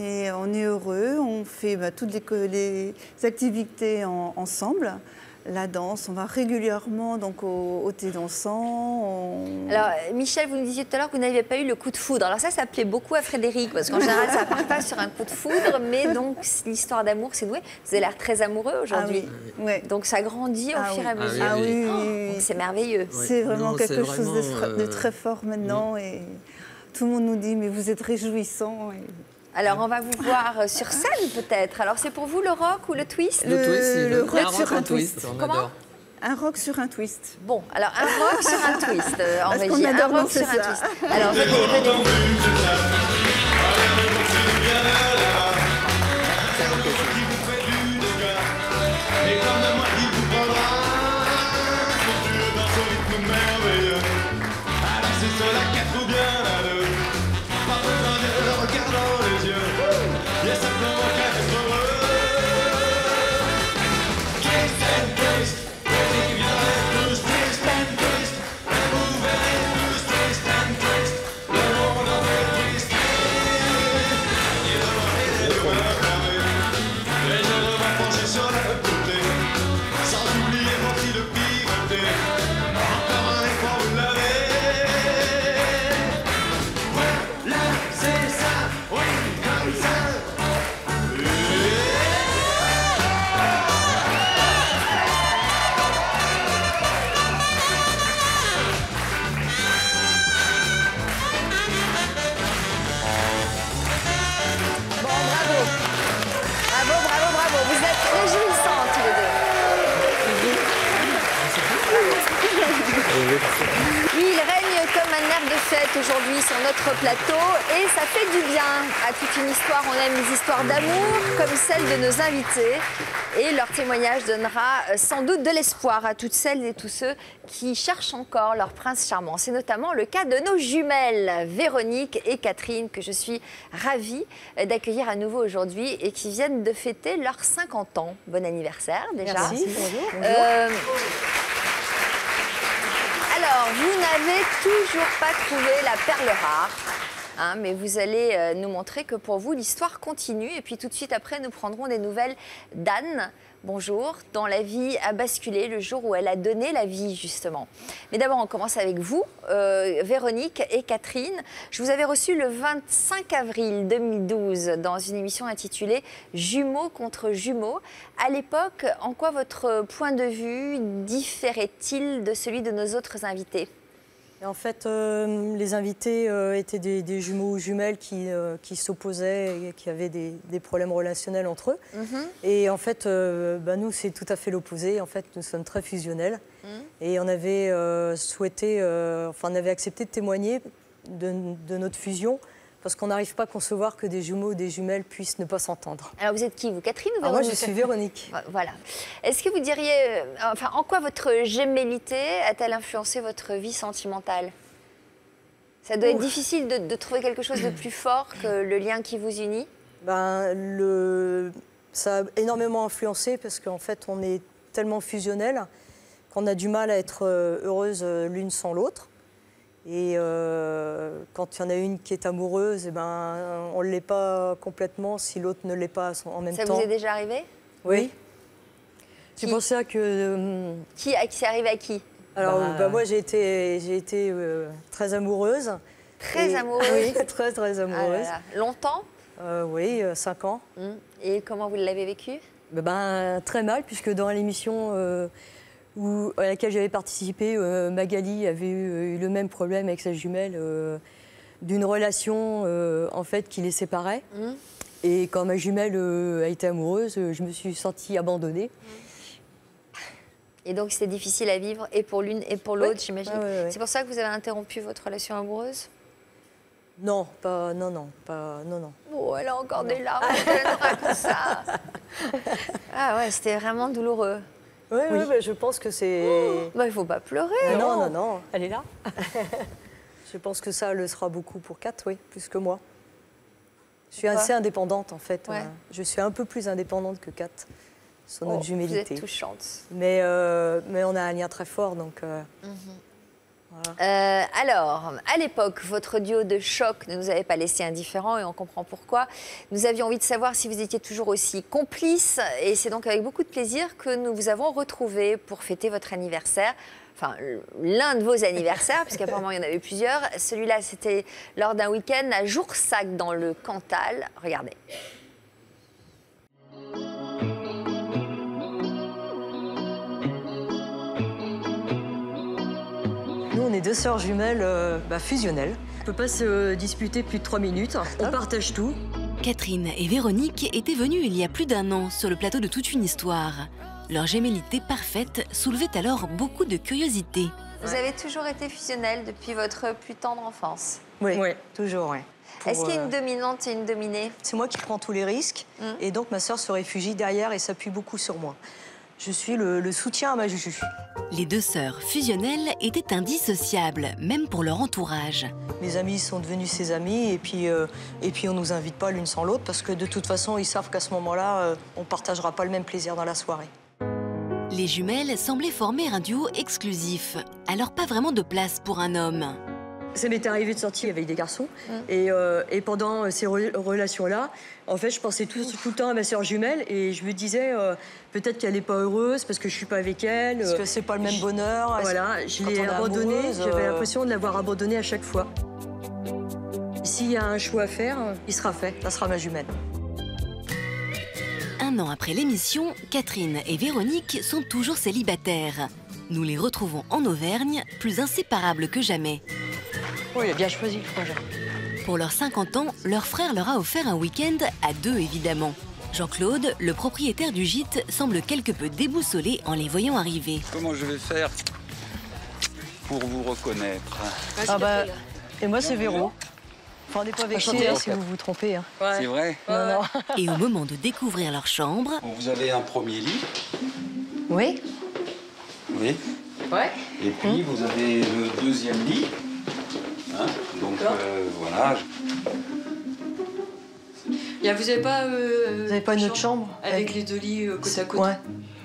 Speaker 15: est heureux, on fait toutes les activités ensemble. La danse, on va régulièrement donc au thé dansant.
Speaker 8: Alors, Michel, vous nous disiez tout à l'heure que vous n'aviez pas eu le coup de foudre. Alors ça plaît beaucoup à Frédéric, parce qu'en général, ça ne part pas sur un coup de foudre, mais donc l'histoire d'amour, c'est noué. Vous avez l'air très amoureux aujourd'hui.
Speaker 15: Ah oui. Ouais.
Speaker 8: Donc ça grandit au fur et à mesure.
Speaker 15: Ah oui,
Speaker 8: c'est merveilleux.
Speaker 15: C'est vraiment quelque chose de très fort maintenant. Et tout le monde nous dit, mais vous êtes réjouissant.
Speaker 8: Alors, on va vous voir sur scène, peut-être. Alors, c'est pour vous le rock ou le twist?
Speaker 5: Le twist,
Speaker 15: le rock
Speaker 5: rock
Speaker 15: sur un
Speaker 5: twist.
Speaker 15: twist.
Speaker 5: On
Speaker 8: Comment?
Speaker 5: adore.
Speaker 15: Un rock sur un twist.
Speaker 8: Bon, alors un rock sur un twist, en
Speaker 15: Parce
Speaker 8: régie.
Speaker 15: qu'on adore
Speaker 8: Un rock
Speaker 15: danser
Speaker 8: sur un
Speaker 15: ça.
Speaker 8: twist. Alors, venez. Il règne comme un air de fête aujourd'hui sur notre plateau et ça fait du bien à toute une histoire. On aime les histoires d'amour comme celle de nos invités et leur témoignage donnera sans doute de l'espoir à toutes celles et tous ceux qui cherchent encore leur prince charmant. C'est notamment le cas de nos jumelles Véronique et Catherine que je suis ravie d'accueillir à nouveau aujourd'hui et qui viennent de fêter leurs 50 ans. Bon anniversaire déjà.
Speaker 4: Merci. Bonjour.
Speaker 8: Alors, vous n'avez toujours pas trouvé la perle rare, hein, mais vous allez nous montrer que pour vous, l'histoire continue. Et puis tout de suite après, nous prendrons des nouvelles d'Anne. Bonjour, dont la vie a basculé le jour où elle a donné la vie, justement. Mais d'abord, on commence avec vous, Véronique et Catherine. Je vous avais reçu le 25 avril 2012 dans une émission intitulée « Jumeaux contre jumeaux ». À l'époque, en quoi votre point de vue différait-il de celui de nos autres invités ?
Speaker 11: Et en fait, les invités étaient des jumeaux ou jumelles qui s'opposaient et qui avaient des problèmes relationnels entre eux. Et en fait, nous, c'est tout à fait l'opposé. En fait, nous sommes très fusionnels. Et on avait souhaité, on avait accepté de témoigner de notre fusion parce qu'on n'arrive pas à concevoir que des jumeaux ou des jumelles puissent ne pas s'entendre.
Speaker 8: Alors, vous êtes qui, vous, Catherine ou Véronique ?
Speaker 11: Moi, je suis Véronique.
Speaker 8: Voilà. Est-ce que vous diriez, en quoi votre gémellité a-t-elle influencé votre vie sentimentale ? Ça doit être difficile de trouver quelque chose de plus fort que le lien qui vous unit ?
Speaker 11: Ça a énormément influencé parce qu'en fait, on est tellement fusionnels qu'on a du mal à être heureuses l'une sans l'autre. Et quand il y en a une qui est amoureuse, on ne l'est pas complètement si l'autre ne l'est pas en même temps.
Speaker 8: Ça vous est déjà arrivé ?
Speaker 11: Oui. C'est pour ça que...
Speaker 8: Qui c'est arrivé à qui ?
Speaker 11: Alors, moi, j'ai été très amoureuse.
Speaker 8: Très amoureuse ?
Speaker 11: Oui, très, très amoureuse.
Speaker 8: Ah là là. Longtemps ?
Speaker 11: Oui, 5 ans.
Speaker 8: Et comment vous l'avez vécu ?
Speaker 11: Très mal, puisque dans l'émission... à laquelle j'avais participé, Magali avait eu le même problème avec sa jumelle d'une relation en fait qui les séparait. Et quand ma jumelle a été amoureuse, je me suis sentie abandonnée.
Speaker 8: Et donc c'était difficile à vivre et pour l'une et pour l'autre, j'imagine.
Speaker 11: Ouais.
Speaker 8: C'est pour ça que vous avez interrompu votre relation amoureuse ?
Speaker 11: Non.
Speaker 8: Oh, elle a encore des larmes, elle nous raconte ça. Ah ouais, c'était vraiment douloureux.
Speaker 11: Oui, je pense que c'est...
Speaker 8: Il ne faut pas pleurer.
Speaker 11: Non. Elle est là. Je pense que ça le sera beaucoup pour Kat, oui, plus que moi. Je suis assez indépendante, en fait.
Speaker 8: Ouais.
Speaker 11: Je suis un peu plus indépendante que Kat sur notre jumélité.
Speaker 8: Vous êtes touchante.
Speaker 11: Mais on a un lien très fort, donc...
Speaker 8: Voilà. Alors, à l'époque, votre duo de choc ne nous avait pas laissé indifférents et on comprend pourquoi. Nous avions envie de savoir si vous étiez toujours aussi complices et c'est donc avec beaucoup de plaisir que nous vous avons retrouvés pour fêter votre anniversaire. Enfin, l'un de vos anniversaires, puisqu'apparemment il y en avait plusieurs. Celui-là, c'était lors d'un week-end à Joursac dans le Cantal. Regardez.
Speaker 11: Nous, on est deux sœurs jumelles fusionnelles. On ne peut pas se disputer plus de 3 minutes. On partage tout.
Speaker 1: Catherine et Véronique étaient venues il y a plus d'1 an sur le plateau de Toute une histoire. Leur gémellité parfaite soulevait alors beaucoup de curiosité.
Speaker 8: Vous avez toujours été fusionnelle depuis votre plus tendre enfance?
Speaker 11: Oui, toujours, oui.
Speaker 8: Est-ce qu'il y a une dominante et une dominée?
Speaker 11: C'est moi qui prends tous les risques, et donc ma sœur se réfugie derrière et s'appuie beaucoup sur moi. Je suis le soutien à ma Juju.
Speaker 1: Les deux sœurs fusionnelles étaient indissociables, même pour leur entourage.
Speaker 11: Mes amis sont devenus ses amis, et puis on nous invite pas l'une sans l'autre, parce que de toute façon, ils savent qu'à ce moment-là, on partagera pas le même plaisir dans la soirée.
Speaker 1: Les jumelles semblaient former un duo exclusif, alors pas vraiment de place pour un homme.
Speaker 11: Ça m'était arrivé de sortir avec des garçons, et pendant ces relations-là, en fait, je pensais tout le temps à ma sœur jumelle, et je me disais peut-être qu'elle n'est pas heureuse parce que je suis pas avec elle. Parce que c'est pas le même bonheur. Voilà, je l'ai abandonnée. J'avais l'impression de l'avoir abandonnée à chaque fois. S'il y a un choix à faire, il sera fait. Ça sera ma jumelle.
Speaker 1: Un an après l'émission, Catherine et Véronique sont toujours célibataires. Nous les retrouvons en Auvergne, plus inséparables que jamais.
Speaker 11: Oui, il a bien choisi le projet.
Speaker 1: Pour leurs 50 ans, leur frère leur a offert un week-end à deux, évidemment. Jean-Claude, le propriétaire du gîte, semble quelque peu déboussolé en les voyant arriver.
Speaker 16: Comment je vais faire pour vous reconnaître?
Speaker 11: Et moi, c'est Véro. Enfin, on n'est pas vexés si vous vous trompez. Hein.
Speaker 16: C'est vrai?
Speaker 11: Non.
Speaker 1: Et au moment de découvrir leur chambre...
Speaker 16: Bon, vous avez un premier lit.
Speaker 11: Oui.
Speaker 16: Oui.
Speaker 11: Ouais.
Speaker 16: Et puis, vous avez le deuxième lit. Hein? Donc, voilà.
Speaker 11: Vous n'avez pas une autre chambre
Speaker 10: avec les deux lits côte à côte?
Speaker 11: Ouais.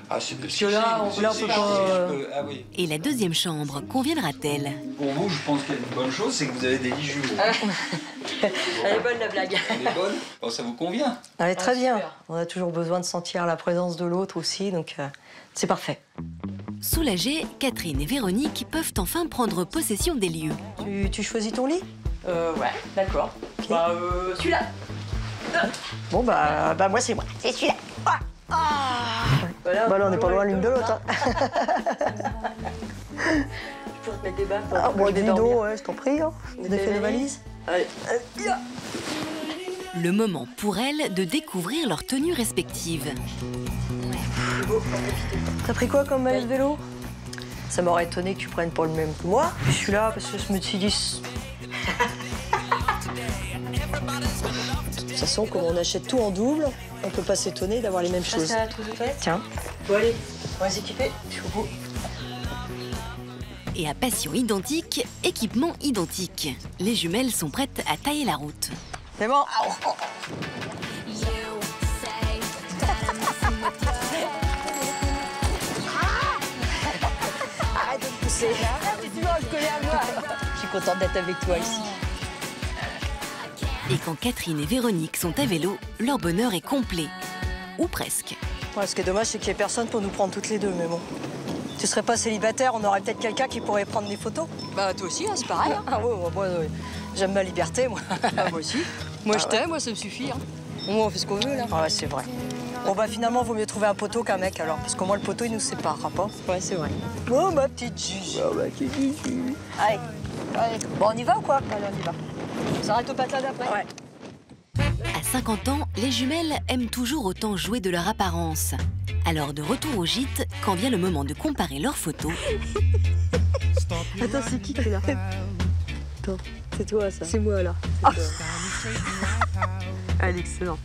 Speaker 16: Ah, c'est
Speaker 11: Parce que là, on peut pas...
Speaker 16: Ah oui.
Speaker 1: Et la deuxième chambre conviendra-t-elle?
Speaker 16: Pour vous, je pense qu'il y a une bonne chose, c'est que vous avez des lits jumeaux.
Speaker 11: Elle est bonne, la blague.
Speaker 16: Elle est bonne? Bon, ça vous convient?
Speaker 11: Elle est très bien.
Speaker 10: Super.
Speaker 11: On a toujours besoin de sentir la présence de l'autre aussi, donc c'est parfait.
Speaker 1: Soulagées, Catherine et Véronique peuvent enfin prendre possession des lieux.
Speaker 11: Tu choisis ton lit?
Speaker 10: Ouais, d'accord.
Speaker 11: Okay.
Speaker 10: Celui-là.
Speaker 11: Bon, moi, c'est moi. C'est celui-là. Voilà, là, on n'est pas loin l'une de l'autre.
Speaker 10: Je pourrais te mettre des baffes.
Speaker 11: Dis donc, je t'en prie. Hein. On a fait les valises.
Speaker 10: Allez.
Speaker 1: Le moment pour elles de découvrir leurs tenues respectives.
Speaker 11: T'as pris quoi comme maillot de vélo? Ça m'aurait étonné que tu prennes pas le même que moi. Je suis là parce que je me suis dit... De toute façon, comme on achète tout en double, on peut pas s'étonner d'avoir les mêmes choses.
Speaker 10: Ça, tout de fait.
Speaker 11: Tiens.
Speaker 10: Bon, allez, on va s'équiper. Je suis au bout.
Speaker 1: Et à passion identique, équipement identique. Les jumelles sont prêtes à tailler la route.
Speaker 11: C'est bon. Arrête de me pousser. Tu vois, je connais à moi. Je suis contente d'être avec toi ici.
Speaker 1: Et quand Catherine et Véronique sont à vélo, leur bonheur est complet. Ou presque.
Speaker 11: Ouais, ce qui est dommage, c'est qu'il n'y ait personne pour nous prendre toutes les deux, mais bon. Tu serais pas célibataire, on aurait peut-être quelqu'un qui pourrait prendre des photos.
Speaker 10: Bah, toi aussi, hein, c'est pareil. Hein.
Speaker 11: Ah ouais. J'aime ma liberté, moi.
Speaker 10: Moi aussi. Moi, je t'aime, moi, ça me suffit. Hein. Moi, on fait ce qu'on veut, là.
Speaker 11: Ouais, c'est vrai. Bon, finalement, vaut mieux trouver un poteau qu'un mec, alors. Parce qu'au moins, le poteau, il nous séparera pas.
Speaker 10: Ouais, c'est vrai.
Speaker 11: Oh, ma petite Juju. Oh, ma petite Juju. Allez. Bon, on y va ou quoi? Allez, on y va. On s'arrête au patelin d'après?
Speaker 10: Ouais.
Speaker 1: À 50 ans, les jumelles aiment toujours autant jouer de leur apparence. Alors de retour au gîte, quand vient le moment de comparer leurs photos...
Speaker 11: Attends, c'est qui est là? Attends, c'est toi, ça. C'est moi, là. Elle est excellente.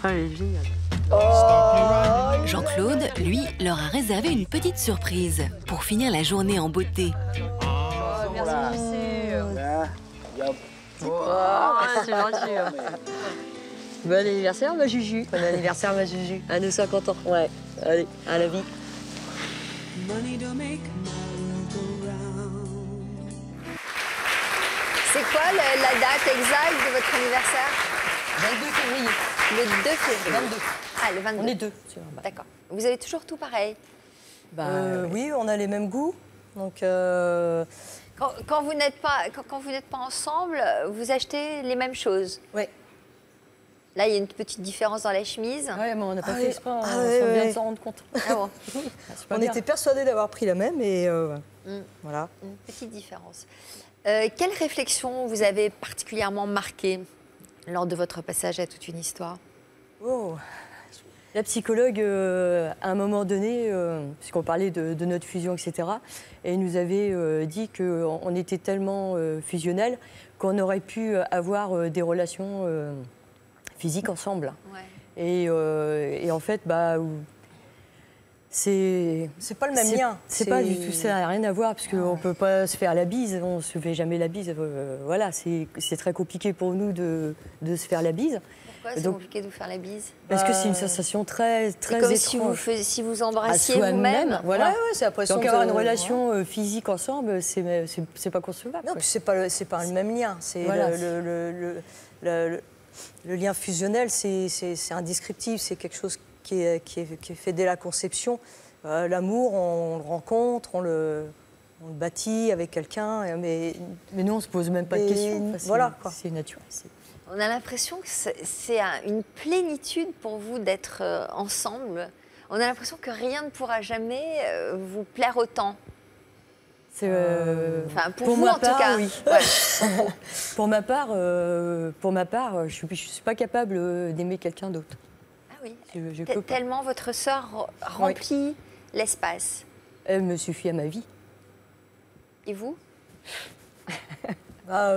Speaker 11: Elle est géniale.
Speaker 1: Jean-Claude, lui, leur a réservé une petite surprise pour finir la journée en beauté.
Speaker 10: Merci.
Speaker 11: C'est gentil. Bon anniversaire, ma Juju. Bon anniversaire, ma Juju. À nos 50 ans. Ouais. Allez, à la vie.
Speaker 8: C'est quoi la date exacte de votre anniversaire?
Speaker 10: 22 février.
Speaker 8: Le 2 février.
Speaker 10: 22.
Speaker 8: Ah, le 22.
Speaker 10: On est deux.
Speaker 8: D'accord. Vous avez toujours tout pareil?
Speaker 11: Oui, on a les mêmes goûts. Donc,
Speaker 8: Quand vous n'êtes pas ensemble, vous achetez les mêmes choses?
Speaker 11: Oui.
Speaker 8: Là, il y a une petite différence dans la chemise.
Speaker 10: Ouais, mais on n'a pas fait exprès, on vient de s'en rendre compte.
Speaker 8: Ah bon.
Speaker 11: On était persuadés d'avoir pris la même et voilà.
Speaker 8: Une petite différence. Quelle réflexion vous avez particulièrement marquée lors de votre passage à toute une histoire?
Speaker 11: Oh. La psychologue, à un moment donné, puisqu'on parlait de notre fusion, etc., elle nous avait dit qu'on était tellement fusionnels qu'on aurait pu avoir des relations physiques ensemble. Ouais. Et en fait, c'est pas le même lien. C'est pas du tout, ça n'a rien à voir, parce qu'on ne peut pas se faire la bise, on ne se fait jamais la bise. Voilà, c'est très compliqué pour nous de se faire la bise.
Speaker 8: Pourquoi c'est compliqué de vous faire la bise?
Speaker 11: Parce que c'est une sensation très
Speaker 8: comme
Speaker 11: étrange.
Speaker 8: Si vous embrassiez vous-même.
Speaker 11: Voilà.
Speaker 9: Ouais, c'est l'impression
Speaker 11: donc avoir une relation physique ensemble, c'est pas concevable.
Speaker 9: Non, puis c'est pas le même lien. C'est voilà, le lien fusionnel, c'est indescriptible, c'est quelque chose qui est fait dès la conception. L'amour, on le rencontre, on le bâtit avec quelqu'un, mais
Speaker 11: nous on se pose même pas de questions.
Speaker 9: Voilà,
Speaker 11: c'est naturel.
Speaker 8: On a l'impression que c'est une plénitude pour vous d'être ensemble. On a l'impression que rien ne pourra jamais vous plaire autant. Enfin, pour vous, en tout cas. Oui. Ouais.
Speaker 11: Pour ma part, je suis pas capable d'aimer quelqu'un d'autre.
Speaker 8: Ah oui. Tellement votre sœur remplit l'espace.
Speaker 11: Elle me suffit à ma vie.
Speaker 8: Et vous?
Speaker 9: Moi,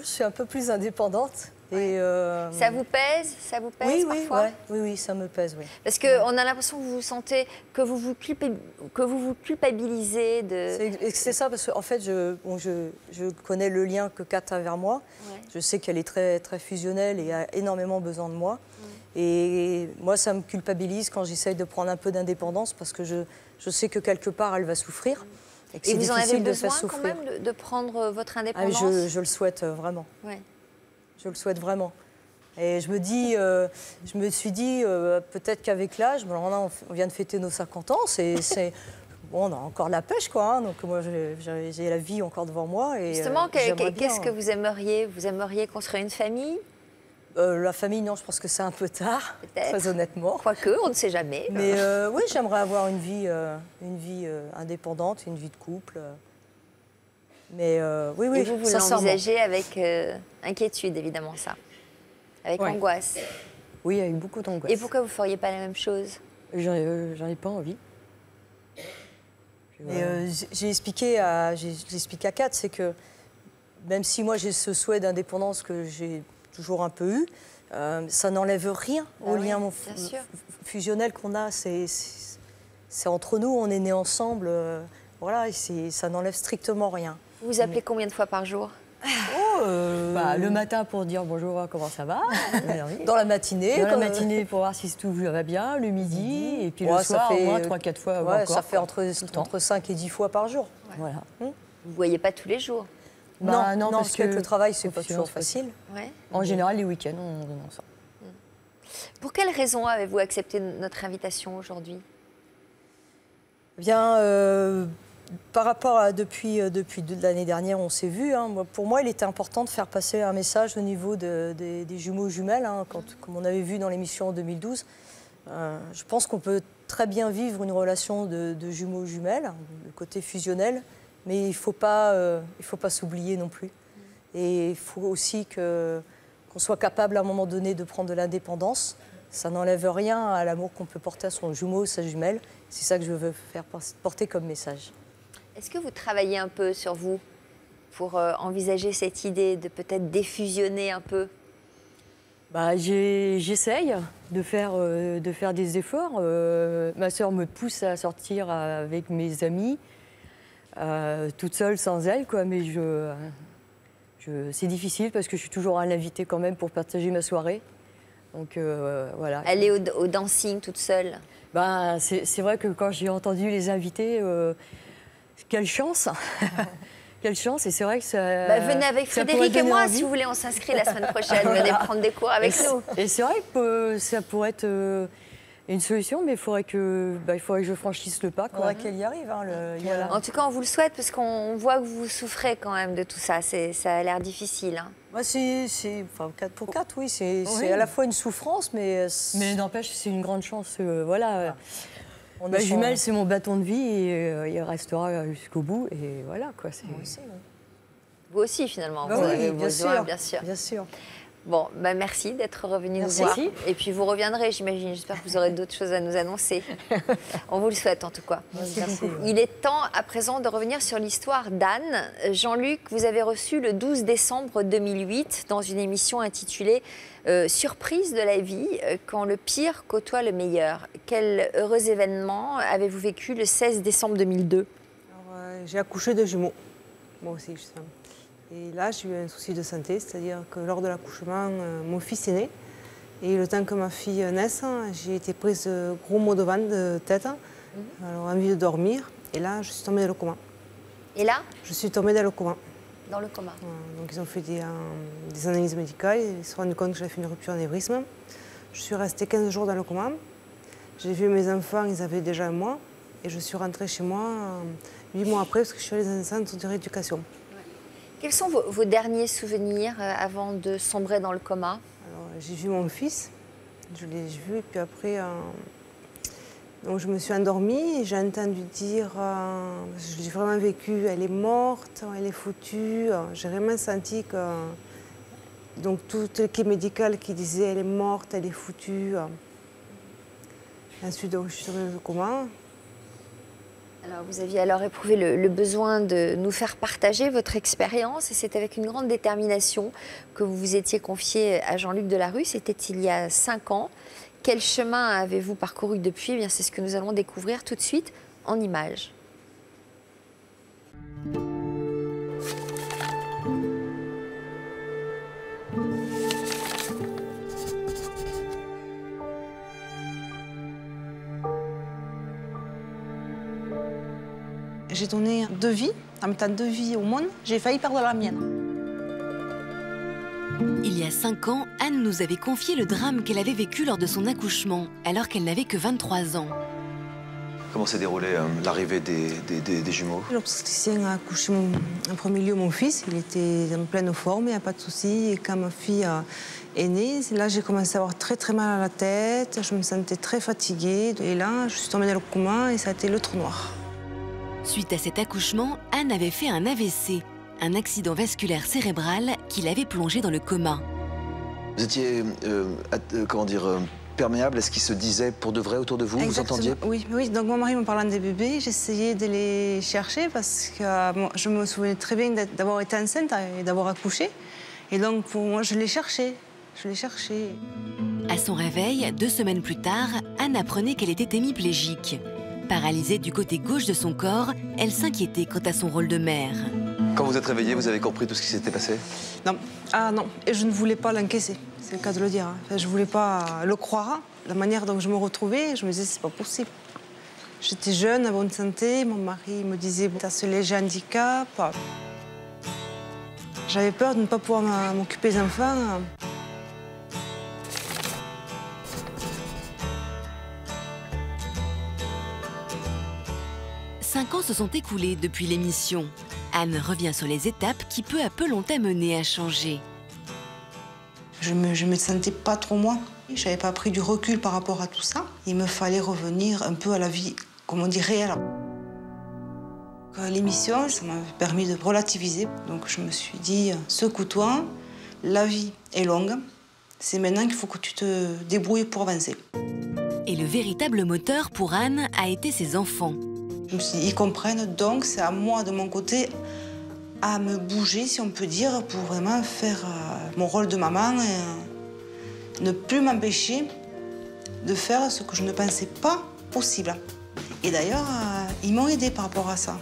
Speaker 9: je suis un peu plus indépendante. Et
Speaker 8: ça vous pèse? Ça vous pèse parfois?
Speaker 9: Oui, ça me pèse, oui.
Speaker 8: Parce qu'on a l'impression que vous sentez, que vous vous culpabilisez de...
Speaker 9: C'est ça, parce qu'en fait, je connais le lien que Kat a vers moi. Ouais. Je sais qu'elle est très, très fusionnelle et a énormément besoin de moi. Ouais. Et moi, ça me culpabilise quand j'essaye de prendre un peu d'indépendance, parce que je sais que quelque part, elle va souffrir.
Speaker 8: Et vous en avez besoin quand même de prendre votre indépendance?
Speaker 9: Je le souhaite vraiment. Ouais. Je le souhaite vraiment. Et je me suis dit, peut-être qu'avec l'âge, on vient de fêter nos 50 ans, bon, on a encore la pêche, quoi. Hein, donc moi, j'ai la vie encore devant moi. Et,
Speaker 8: justement, qu'est-ce que vous aimeriez? Vous aimeriez construire une famille?
Speaker 9: La famille, non, je pense que c'est un peu tard, très honnêtement.
Speaker 8: Quoique, on ne sait jamais.
Speaker 9: Mais oui, j'aimerais avoir une vie indépendante, une vie de couple. Mais oui,
Speaker 8: et vous l'envisagez avec inquiétude, évidemment, ça. Avec angoisse.
Speaker 11: Oui, avec beaucoup d'angoisse.
Speaker 8: Et pourquoi vous ne feriez pas la même chose?
Speaker 11: J'en ai pas envie.
Speaker 9: J'ai expliqué à Kat, c'est que même si moi j'ai ce souhait d'indépendance que j'ai toujours un peu eu, ça n'enlève rien au lien fusionnel qu'on a. C'est entre nous, on est nés ensemble, voilà, et ça n'enlève strictement rien.
Speaker 8: Vous vous appelez combien de fois par jour?
Speaker 11: Le matin pour dire bonjour, comment ça va?
Speaker 9: Dans la matinée.
Speaker 11: Dans la matinée pour voir si tout va bien, le midi, et puis le soir, au moins 3-4 fois encore.
Speaker 9: Ça fait entre 5 et 10 fois par jour.
Speaker 8: Ouais. Voilà. Vous ne voyez pas tous les jours?
Speaker 9: Non, parce que le travail, c'est pas toujours facile.
Speaker 11: Ouais. En général, les week-ends, on donne ça.
Speaker 8: Pour quelle raison avez-vous accepté notre invitation aujourd'hui?
Speaker 9: Bien, par rapport à depuis l'année dernière, on s'est vu. Hein, pour moi, il était important de faire passer un message au niveau des jumeaux jumelles, hein, comme on avait vu dans l'émission en 2012. Je pense qu'on peut très bien vivre une relation de jumeaux jumelles, le côté fusionnel, mais il ne faut pas s'oublier non plus. Et il faut aussi qu'on soit capable à un moment donné de prendre de l'indépendance. Ça n'enlève rien à l'amour qu'on peut porter à son jumeau ou sa jumelle. C'est ça que je veux faire porter comme message.
Speaker 8: Est-ce que vous travaillez un peu sur vous pour envisager cette idée de peut-être défusionner un peu?
Speaker 11: J'essaye de faire des efforts. Ma sœur me pousse à sortir avec mes amis, toute seule sans elle, quoi. Mais c'est difficile parce que je suis toujours un invité quand même pour partager ma soirée. Donc voilà.
Speaker 8: Elle est au dancing toute seule?
Speaker 11: C'est vrai que quand j'ai entendu les invités, quelle chance. Quelle chance, et c'est vrai que ça...
Speaker 8: venez avec Frédéric et moi, si vous voulez, on s'inscrit la semaine prochaine. Venez prendre des cours avec nous.
Speaker 11: Et c'est vrai que ça pourrait être une solution, mais il faudrait que je franchisse le pas.
Speaker 9: Il faudrait qu'elle y arrive. Hein,
Speaker 8: voilà. En tout cas, on vous le souhaite, parce qu'on voit que vous souffrez quand même de tout ça. Ça a l'air difficile. Hein.
Speaker 9: Pour Kat, oui, c'est à la fois une souffrance, mais...
Speaker 11: Mais n'empêche, c'est une grande chance. Voilà. Ma jumelle, c'est mon bâton de vie et il restera jusqu'au bout. Et voilà, quoi.
Speaker 8: Vous aussi, finalement.
Speaker 9: Oui, bien sûr.
Speaker 8: Bien sûr.
Speaker 9: Bien sûr.
Speaker 8: Bon, bah merci d'être revenu nous voir. Et puis vous reviendrez, j'imagine. J'espère que vous aurez d'autres choses à nous annoncer. On vous le souhaite en tout cas.
Speaker 11: Merci.
Speaker 8: Il est temps à présent de revenir sur l'histoire d'Anne. Jean-Luc, vous avez reçu le 12 décembre 2008 dans une émission intitulée Surprise de la vie, quand le pire côtoie le meilleur. Quel heureux événement avez-vous vécu le 16 décembre 2002?
Speaker 10: J'ai accouché de jumeaux, moi aussi justement. Et là, j'ai eu un souci de santé, c'est-à-dire que lors de l'accouchement, mon fils est né. Et le temps que ma fille naisse, j'ai été prise de gros maux de ventre, de tête, alors envie de dormir. Et là, je suis tombée dans le coma.
Speaker 8: Et là?
Speaker 10: Je suis tombée dans le coma.
Speaker 8: Dans le coma.
Speaker 10: Donc ils ont fait des analyses médicales, ils se sont rendus compte que j'avais fait une rupture d'anévrisme. Je suis restée 15 jours dans le coma. J'ai vu mes enfants, ils avaient déjà 1 mois. Et je suis rentrée chez moi 8 mois après, parce que je suis allée dans un centre de rééducation.
Speaker 8: Quels sont vos derniers souvenirs avant de sombrer dans le coma?
Speaker 10: J'ai vu mon fils, je l'ai vu, et puis après, donc je me suis endormie et j'ai entendu dire, je l'ai vraiment vécu, elle est morte, elle est foutue. J'ai vraiment senti que, donc toute l'équipe médicale qui disait elle est morte, elle est foutue. Ensuite, donc, je suis tombée dans le coma.
Speaker 8: Alors, vous aviez alors éprouvé le besoin de nous faire partager votre expérience et c'est avec une grande détermination que vous vous étiez confié à Jean-Luc Delarue. C'était il y a 5 ans. Quel chemin avez-vous parcouru depuis? Eh bien, c'est ce que nous allons découvrir tout de suite en images.
Speaker 10: J'ai donné 2 vies, en même temps 2 vies au monde. J'ai failli perdre la mienne.
Speaker 1: Il y a 5 ans, Anne nous avait confié le drame qu'elle avait vécu lors de son accouchement, alors qu'elle n'avait que 23 ans.
Speaker 17: Comment s'est déroulée l'arrivée des jumeaux?
Speaker 10: L'obstétricien a accouché en premier lieu mon fils. Il était en pleine forme, il n'y a pas de souci. Et quand ma fille est née, là j'ai commencé à avoir très mal à la tête. Je me sentais très fatiguée. Et là, je suis tombée dans le coma et ça a été le trou noir.
Speaker 1: Suite à cet accouchement, Anne avait fait un AVC, un accident vasculaire cérébral qui l'avait plongée dans le coma.
Speaker 17: Vous étiez, comment dire, perméable à ce qui se disait pour de vrai autour de vous?
Speaker 10: Exactement.
Speaker 17: Vous entendiez?
Speaker 10: Oui. Donc mon mari me parlant des bébés, j'essayais de les chercher parce que je me souvenais très bien d'avoir été enceinte et d'avoir accouché. Et donc pour moi, je les cherchais.
Speaker 1: À son réveil, 2 semaines plus tard, Anne apprenait qu'elle était hémiplégique. Paralysée du côté gauche de son corps, elle s'inquiétait quant à son rôle de mère.
Speaker 17: Quand vous êtes réveillée, vous avez compris tout ce qui s'était passé?
Speaker 10: Non. Ah non, et je ne voulais pas l'encaisser, c'est le cas de le dire. Enfin, je ne voulais pas le croire. La manière dont je me retrouvais, je me disais, c'est pas possible. J'étais jeune, en bonne santé, mon mari me disait, t'as ce léger handicap. J'avais peur de ne pas pouvoir m'occuper des enfants.
Speaker 1: 5 ans se sont écoulés depuis l'émission. Anne revient sur les étapes qui peu à peu l'ont amenée à changer.
Speaker 10: Je me sentais pas trop moi. Je n'avais pas pris du recul par rapport à tout ça. Il me fallait revenir un peu à la vie, comme on dit, réelle. L'émission, ça m'a permis de relativiser. Donc je me suis dit, secoue-toi, la vie est longue. C'est maintenant qu'il faut que tu te débrouilles pour avancer.
Speaker 1: Et le véritable moteur pour Anne a été ses enfants.
Speaker 10: Je me suis dit, ils comprennent, donc c'est à moi, de mon côté, à me bouger, si on peut dire, pour vraiment faire mon rôle de maman et ne plus m'empêcher de faire ce que je ne pensais pas possible. Et d'ailleurs, ils m'ont aidé par rapport à ça.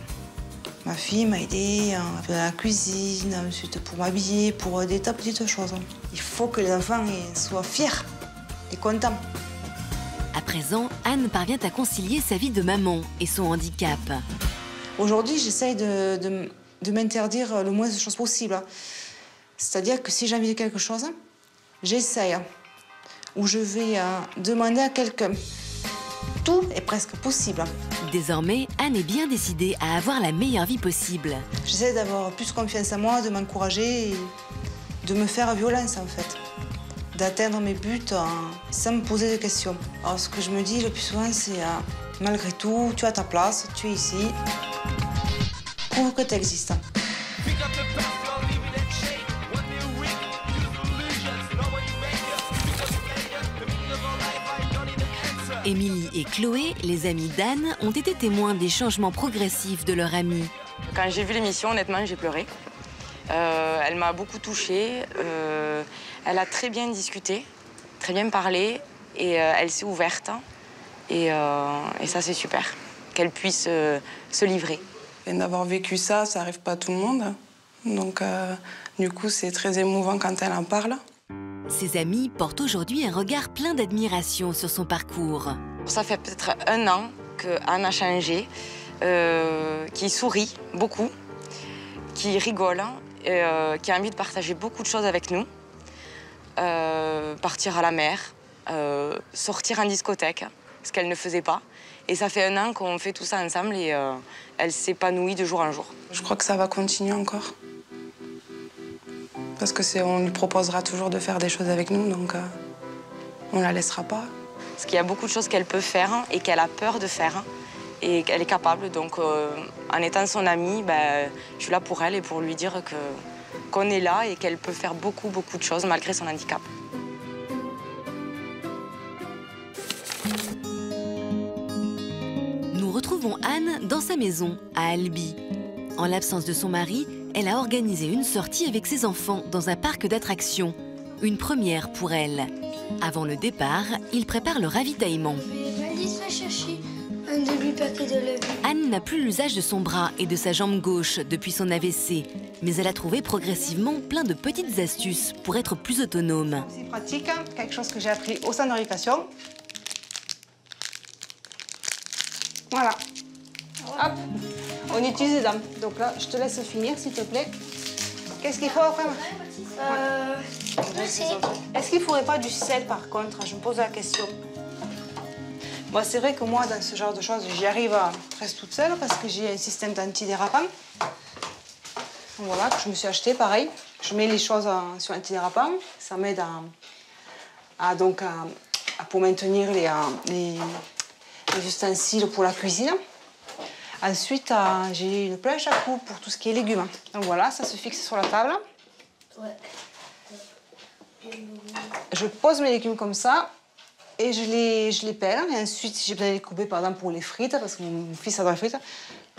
Speaker 10: Ma fille m'a aidé dans la cuisine, ensuite pour m'habiller, pour des tas de petites choses. Il faut que les enfants soient fiers et contents.
Speaker 1: À présent, Anne parvient à concilier sa vie de maman et son handicap.
Speaker 10: Aujourd'hui, j'essaye de m'interdire le moins de choses possible. C'est-à-dire que si j'ai envie de quelque chose, j'essaye. Ou je vais demander à quelqu'un. Tout est presque possible.
Speaker 1: Désormais, Anne est bien décidée à avoir la meilleure vie possible.
Speaker 10: J'essaie d'avoir plus confiance en moi, de m'encourager et de me faire violence, en fait. D'atteindre mes buts sans me poser de questions. Alors, ce que je me dis le plus souvent, c'est malgré tout, tu as ta place, tu es ici. Prouve que tu existes.
Speaker 1: Émilie et Chloé, les amies d'Anne, ont été témoins des changements progressifs de leur amie.
Speaker 18: Quand j'ai vu l'émission, honnêtement, j'ai pleuré. Elle m'a beaucoup touchée. Elle a très bien discuté, très bien parlé, et elle s'est ouverte. Et ça, c'est super, qu'elle puisse se livrer.
Speaker 19: Et d'avoir vécu ça, ça n'arrive pas à tout le monde. Donc, du coup, c'est très émouvant quand elle en parle.
Speaker 1: Ses amis portent aujourd'hui un regard plein d'admiration sur son parcours.
Speaker 18: Ça fait peut-être 1 an qu'Anne a changé, qui sourit beaucoup, qui rigole, qui a envie de partager beaucoup de choses avec nous. Partir à la mer, sortir en discothèque, ce qu'elle ne faisait pas. Et ça fait 1 an qu'on fait tout ça ensemble et elle s'épanouit de jour en jour.
Speaker 19: Je crois que ça va continuer encore. Parce qu'on lui proposera toujours de faire des choses avec nous, donc on ne la laissera pas.
Speaker 18: Parce qu'il y a beaucoup de choses qu'elle peut faire et qu'elle a peur de faire et qu'elle est capable. Donc en étant son amie, je suis là pour elle et pour lui dire qu'on est là et qu'elle peut faire beaucoup de choses malgré son handicap.
Speaker 1: Nous retrouvons Anne dans sa maison, à Albi. En l'absence de son mari, elle a organisé une sortie avec ses enfants dans un parc d'attractions. Une première pour elle. Avant le départ, ils préparent le ravitaillement. Anne n'a plus l'usage de son bras et de sa jambe gauche depuis son AVC, mais elle a trouvé progressivement plein de petites astuces pour être plus autonome.
Speaker 10: C'est pratique, quelque chose que j'ai appris au centre de rééducation. Voilà. Hop, on utilise les dames. Donc là, je te laisse finir, s'il te plaît. Qu'est-ce qu'il faut après? Est-ce qu'il ne faudrait pas du sel, par contre? Je me pose la question. Moi, c'est vrai que moi, dans ce genre de choses, j'y arrive presque toute seule parce que j'ai un système d'antidérapant. Voilà, que je me suis acheté, pareil. Je mets les choses sur antidérapant. Ça m'aide pour maintenir les ustensiles pour la cuisine. Ensuite, j'ai une planche à coups pour tout ce qui est légumes. Donc voilà, ça se fixe sur la table. Ouais. Je pose mes légumes comme ça et je les pèle. Et ensuite, si j'ai besoin de les couper, par exemple, pour les frites, parce que mon fils adore les frites,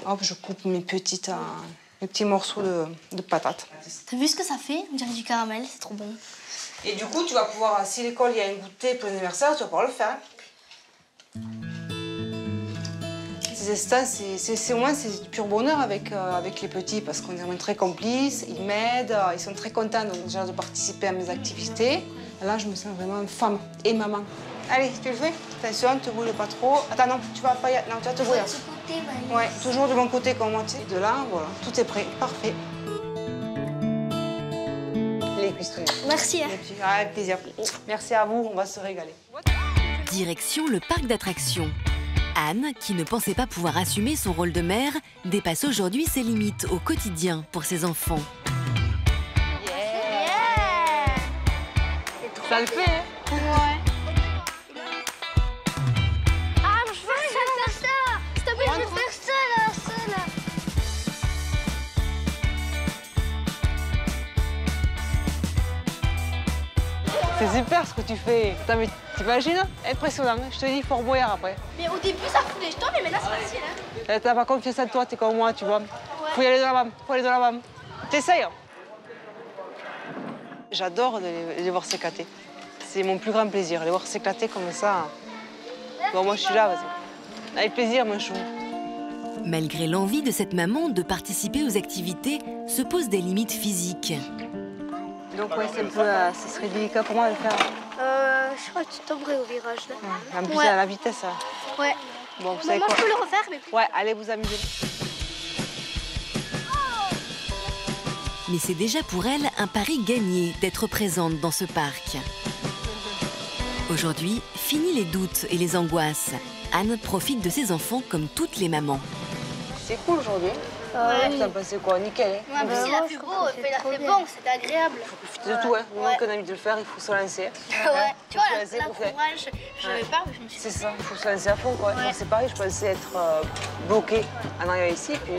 Speaker 10: hop, je coupe mes petits morceaux de patates.
Speaker 20: T'as vu ce que ça fait? On dirait du caramel, c'est trop bon.
Speaker 10: Et du coup, tu vas pouvoir, si l'école, il y a un goûter pour l'anniversaire, tu vas pouvoir le faire. Ces instants, c'est au moins c'est du pur bonheur avec les petits parce qu'on est vraiment très complices, ils m'aident, ils sont très contents donc, déjà de participer à mes activités. Là, je me sens vraiment femme et maman. Allez, tu le fais? Attention, ne te bouge pas trop. Attends, non, tu vas pas y aller. Non, tu vas te bouger. Ouais, toujours de mon côté comme moi. Et de là, voilà, tout est prêt, parfait. Les cuissons.
Speaker 20: Merci.
Speaker 10: Avec plaisir. Merci à vous, on va se régaler.
Speaker 1: Direction le parc d'attractions. Anne, qui ne pensait pas pouvoir assumer son rôle de mère, dépasse aujourd'hui ses limites au quotidien pour ses enfants.
Speaker 10: Ça le fait, hein?
Speaker 20: Ouais. Ah, je veux faire ça! S'il te plaît, je veux faire ça, là,
Speaker 10: C'est super ce que tu fais. T'imagines? Impressionnant. Je te dis, Fort Boyard après.
Speaker 20: Mais au début, ça fout les jetons, mais maintenant, c'est facile. Hein.
Speaker 10: T'as pas confiance en toi, t'es comme moi, tu vois. Faut y aller de l'avant, faut aller de l'avant. T'essayes. J'adore les voir s'éclater. C'est mon plus grand plaisir, les voir s'éclater comme ça. Bon, moi, je suis là, vas-y. Avec plaisir, mon chou.
Speaker 1: Malgré l'envie de cette maman de participer aux activités, se posent des limites physiques.
Speaker 10: Donc, ouais, c'est un peu, ce serait délicat pour moi de le faire.
Speaker 20: Je crois que tu tomberais au virage, là.
Speaker 10: Ouais. En plus, à la vitesse.
Speaker 20: Ouais.
Speaker 10: Bon, vous savez
Speaker 20: moi,
Speaker 10: quoi?
Speaker 20: je peux le refaire, mais plus.
Speaker 10: Ouais, allez vous amuser.
Speaker 1: Mais c'est déjà pour elle un pari gagné d'être présente dans ce parc. Aujourd'hui, fini les doutes et les angoisses. Anne profite de ses enfants comme toutes les mamans.
Speaker 10: C'est cool aujourd'hui.
Speaker 20: Ouais.
Speaker 10: Vous en pensez quoi? Nickel.
Speaker 20: Hein? Ouais, il a fait beau, il a fait bon, c'était agréable.
Speaker 10: Il faut profiter de tout, hein. Nous, qu'on a envie de le faire, il faut se lancer.
Speaker 20: Ouais, tu vois, là, courage, je n'avais pas, je me suis dit.
Speaker 10: C'est ça, il faut se lancer à fond, quoi. Moi, c'est pareil, je pensais être bloquée en arrivant ici, puis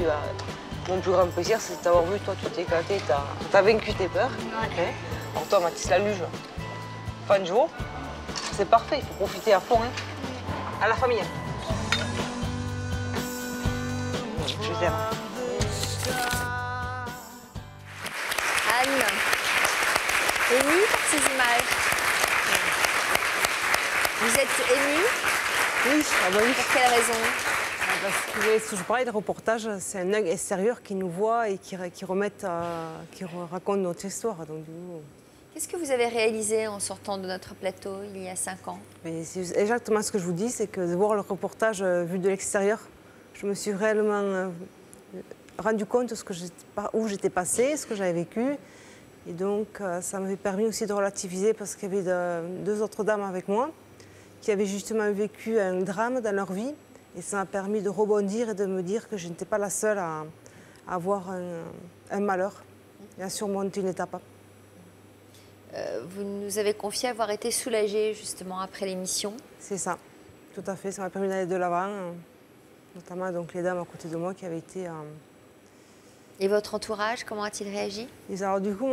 Speaker 10: mon plus grand plaisir, c'est d'avoir vu, toi, tu t'es éclaté, t'as vaincu tes peurs. Ouais. Hein. Alors toi, Mathis Laluge, fin de jour, c'est parfait, il faut profiter à fond, hein.
Speaker 11: À la famille. Je t'aime.
Speaker 8: Anne, émue par ces images. Vous êtes émue?
Speaker 11: Oui, ah bah oui.
Speaker 8: Pour quelle raison?
Speaker 11: Parce que c'est toujours pareil, le reportage, c'est un œil extérieur qui nous voit et qui raconte notre histoire. Donc,
Speaker 8: Qu'est-ce que vous avez réalisé en sortant de notre plateau il y a 5 ans?
Speaker 11: c'est exactement ce que je vous dis, c'est que de voir le reportage vu de l'extérieur, je me suis réellement rendu compte où j'étais passée, ce que j'avais vécu. Et donc, ça m'avait permis aussi de relativiser parce qu'il y avait 2 autres dames avec moi qui avaient justement vécu un drame dans leur vie. Et ça m'a permis de rebondir et de me dire que je n'étais pas la seule à avoir un malheur et à surmonter une étape.
Speaker 8: Vous nous avez confié avoir été soulagée justement après l'émission.
Speaker 11: C'est ça, tout à fait. Ça m'a permis d'aller de l'avant, notamment donc, les dames à côté de moi qui avaient été...
Speaker 8: Et votre entourage, comment a-t-il réagi?
Speaker 11: Alors du coup,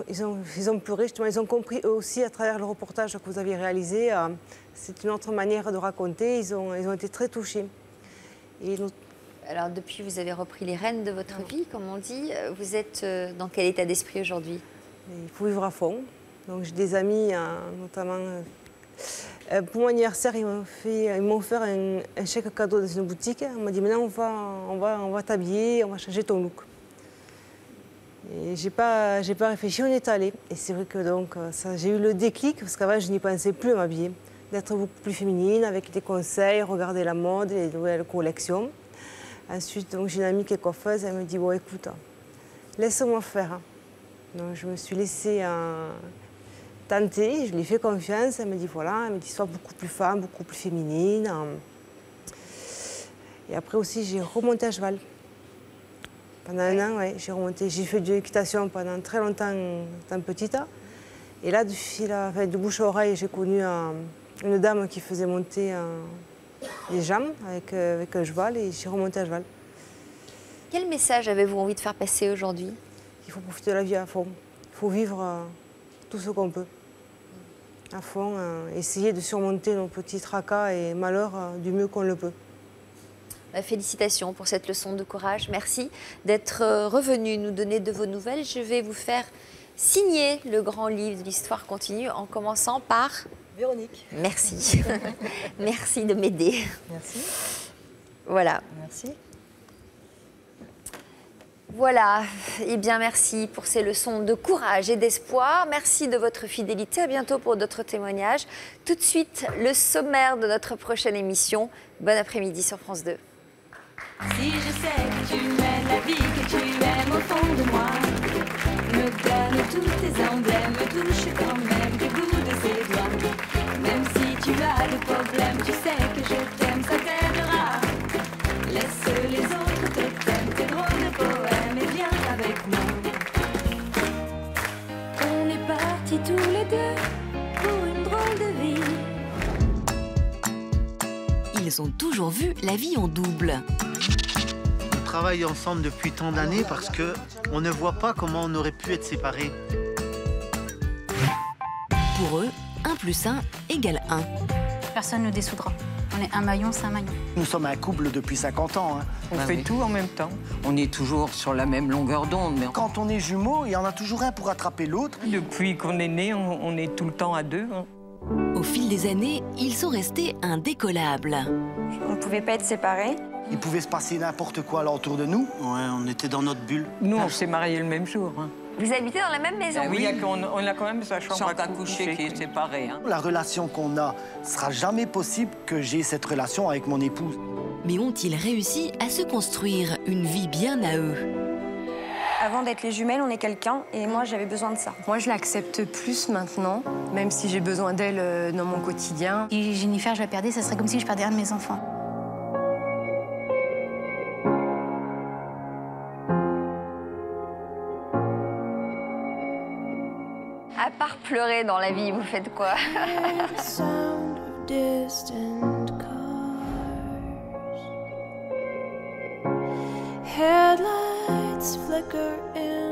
Speaker 11: ils ont pleuré, justement, ils ont compris eux aussi à travers le reportage que vous aviez réalisé. C'est une autre manière de raconter, ils ont été très touchés.
Speaker 8: Alors depuis, vous avez repris les rênes de votre vie, comme on dit. Vous êtes dans quel état d'esprit aujourd'hui?
Speaker 11: Il faut vivre à fond. Donc j'ai des amis, notamment... pour mon anniversaire, ils m'ont offert un chèque cadeau dans une boutique. On m'a dit, maintenant on va t'habiller, on va changer ton look. Et j'ai pas réfléchi, on est allé. Et c'est vrai que donc j'ai eu le déclic, parce qu'avant je n'y pensais plus à m'habiller. D'être beaucoup plus féminine, avec des conseils, regarder la mode, les nouvelles collections. Ensuite, j'ai une amie qui est coiffeuse, elle me dit, bon écoute, laisse-moi faire. Donc je me suis laissée tenter, je lui ai fait confiance, elle me dit voilà, elle me dit sois beaucoup plus femme, beaucoup plus féminine. Et après aussi j'ai remonté à cheval. Pendant un an, ouais, j'ai fait de l'équitation pendant très longtemps, étant petite. Et là, de bouche à oreille, j'ai connu une dame qui faisait monter les jambes avec un cheval et j'ai remonté à cheval.
Speaker 8: Quel message avez-vous envie de faire passer aujourd'hui?
Speaker 11: Il faut profiter de la vie à fond. Il faut vivre tout ce qu'on peut. À fond, essayer de surmonter nos petits tracas et malheurs du mieux qu'on le peut.
Speaker 8: Félicitations pour cette leçon de courage. Merci d'être revenu nous donner de vos nouvelles. Je vais vous faire signer le grand livre de l'histoire continue en commençant par...
Speaker 11: Véronique.
Speaker 8: Merci. Merci de m'aider.
Speaker 11: Merci.
Speaker 8: Voilà.
Speaker 11: Merci.
Speaker 8: Voilà, eh bien merci pour ces leçons de courage et d'espoir. Merci de votre fidélité. À bientôt pour d'autres témoignages. Tout de suite, le sommaire de notre prochaine émission. Bon après-midi sur France 2.
Speaker 21: Si je sais que tu mènes la vie que tu aimes au fond de moi, me donne tous tes emblèmes, me touche quand même du bout de ses doigts. Même si tu as des problèmes, tu sais que je t'aime, ça t'aidera. Laisse les autres te t'aiment, tes drôles de poèmes, et viens avec moi. On est partis tous les deux pour une drôle de vie.
Speaker 1: Ils ont toujours vu la vie en double.
Speaker 22: On travaille ensemble depuis tant d'années parce que on ne voit pas comment on aurait pu être séparés.
Speaker 1: Pour eux, 1 + 1 = 1.
Speaker 23: Personne ne dissoudra. On est un maillon, c'est un maillon.
Speaker 24: Nous sommes un couple depuis 50 ans.
Speaker 25: On fait tout en même temps. On est toujours sur la même longueur d'onde. Mais...
Speaker 24: Quand on est jumeaux, il y en a toujours un pour attraper l'autre.
Speaker 25: Depuis qu'on est né, on est tout le temps à deux.
Speaker 1: Au fil des années, ils sont restés indécollables.
Speaker 26: On ne pouvait pas être séparés.
Speaker 24: Il pouvait se passer n'importe quoi alentour de nous.
Speaker 22: Ouais, on était dans notre bulle.
Speaker 25: Nous, on s'est mariés le même jour.
Speaker 8: Vous habitez dans la même maison?
Speaker 25: Oui, on a quand même sa chambre à coucher qui est séparée.
Speaker 24: La relation qu'on a, sera jamais possible que j'ai cette relation avec mon épouse.
Speaker 1: Mais ont-ils réussi à se construire une vie bien à eux?
Speaker 26: Avant d'être les jumelles, on est quelqu'un, et moi, j'avais besoin de ça.
Speaker 27: Moi, je l'accepte plus maintenant, même si j'ai besoin d'elle dans mon quotidien.
Speaker 23: Si Jennifer, je la perdais, ça serait comme si je perdais un de mes enfants.
Speaker 8: À part pleurer dans la vie, vous faites quoi?
Speaker 21: Headlights flicker in